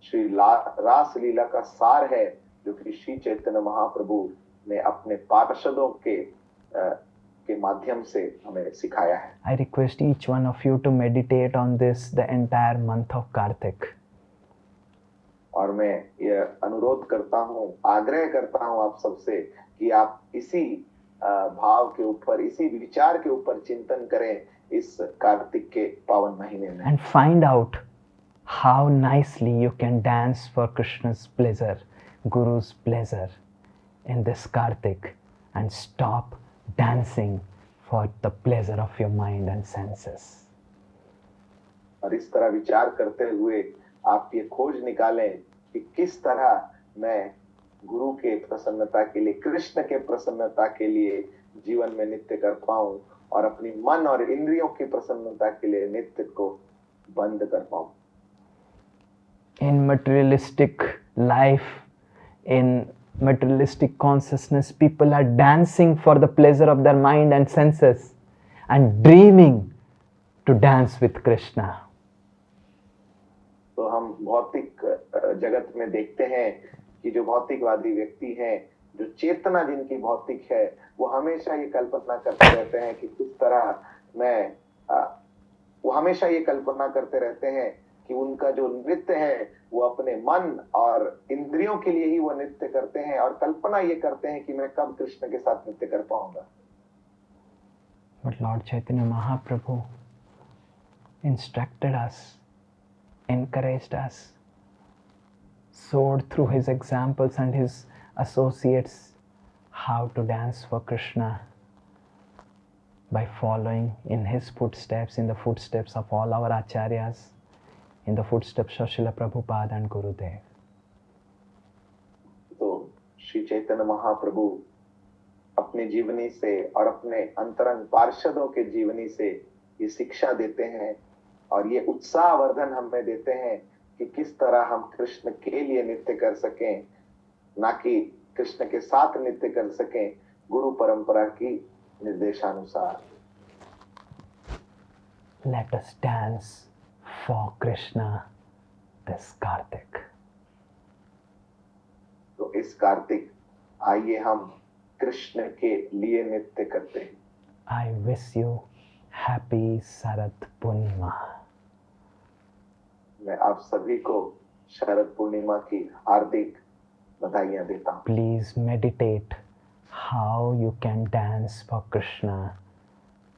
श्री रास लीला का सार है जो कि श्री चैतन्य महाप्रभु ने अपने पार्षदों के माध्यम से हमें सिखाया है। I request each one of you to meditate on this the entire month of Kartik. और मैं यह अनुरोध करता हूँ, आग्रह करता हूँ आप सबसे कि आप इसी भाव के ऊपर, इसी विचार के ऊपर चिंतन करें इस कार्तिक के पावन महीने में। And find out how nicely you can dance for Krishna's pleasure, Guru's pleasure in this Kartik, and stop dancing for the pleasure of your mind and senses. और इस तरह विचार करते हुए आप ये खोज निकालें कि किस तरह मैं गुरु के प्रसन्नता के लिए, कृष्ण के प्रसन्नता के लिए जीवन में नृत्य कर पाऊं और अपनी मन और इंद्रियों की प्रसन्नता के लिए नृत्य को बंद कर पाऊं। In materialistic life, in materialistic consciousness, people are dancing for the pleasure of their mind and senses and dreaming to dance with Krishna. तो हम भौतिक जगत में देखते हैं कि जो भौतिकवादी व्यक्ति हैं, जो चेतना जिनकी भौतिक है, वो हमेशा ये कल्पना करते रहते हैं कि किस तरह वो हमेशा ये कल्पना करते रहते हैं कि उनका जो नृत्य है वो अपने मन और इंद्रियों के लिए ही वो नृत्य करते हैं और कल्पना ये करते हैं कि मैं कब कृष्ण के साथ नृत्य कर पाऊंगा। But Lord Chaitanya Mahaprabhu instructed us, encouraged us, showed through his examples and his associates how to dance for Krishna by following in his footsteps, in the footsteps of all our acharyas, in the footsteps of Srila Prabhupada and Gurudev. तो श्री चैतन्य महाप्रभु अपनी जीवनी से और अपने अंतरंग पार्षदों के जीवनी से ये शिक्षा देते हैं और ये उत्साहवर्धन हमें देते हैं कि किस तरह हम कृष्ण के लिए नृत्य कर सकें, ना कि कृष्ण के साथ नृत्य कर सकें, गुरु परंपरा की निर्देशानुसार। Let us dance for Krishna this Kartik. तो इस कार्तिक आइए हम कृष्ण के लिए नृत्य करते हैं। I wish you happy Sharad Purnima. मैं आप सभी को शरद पूर्णिमा की हार्दिक बधाइयां देता हूँ। Please meditate how you can dance for Krishna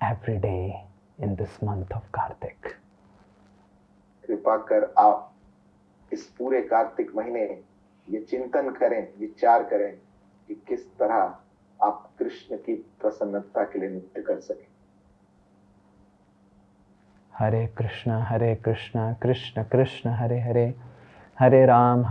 every day in this month of Kartik. कृपा कर आप इस पूरे कार्तिक महीने ये चिंतन करें, विचार करें कि किस तरह आप कृष्ण की प्रसन्नता के लिए नृत्य कर सकें। Hare Krishna, Krishna Krishna, Hare Hare, Hare Ram,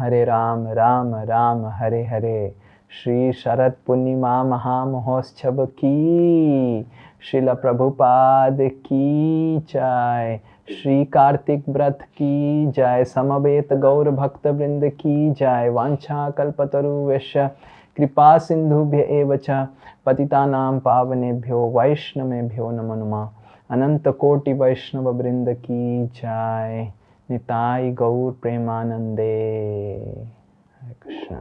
Ram Ram, Hare Hare. Shri Sharad Purnima Maha Mahotsav ki, Srila Prabhupada ki jai, Shri Kartik Vrat ki jai, Samavet Gaur Bhakta Vrinda ki jai, Vancha Kalpataru Vesha Kripa Sindhubhya evacha, Patitanam Pavanebhyo Vaishnavebhyo Namo Namah. अनंत कोटि वैष्णव वृंद की जय। निताई गौर प्रेमानंदे। हरे कृष्ण।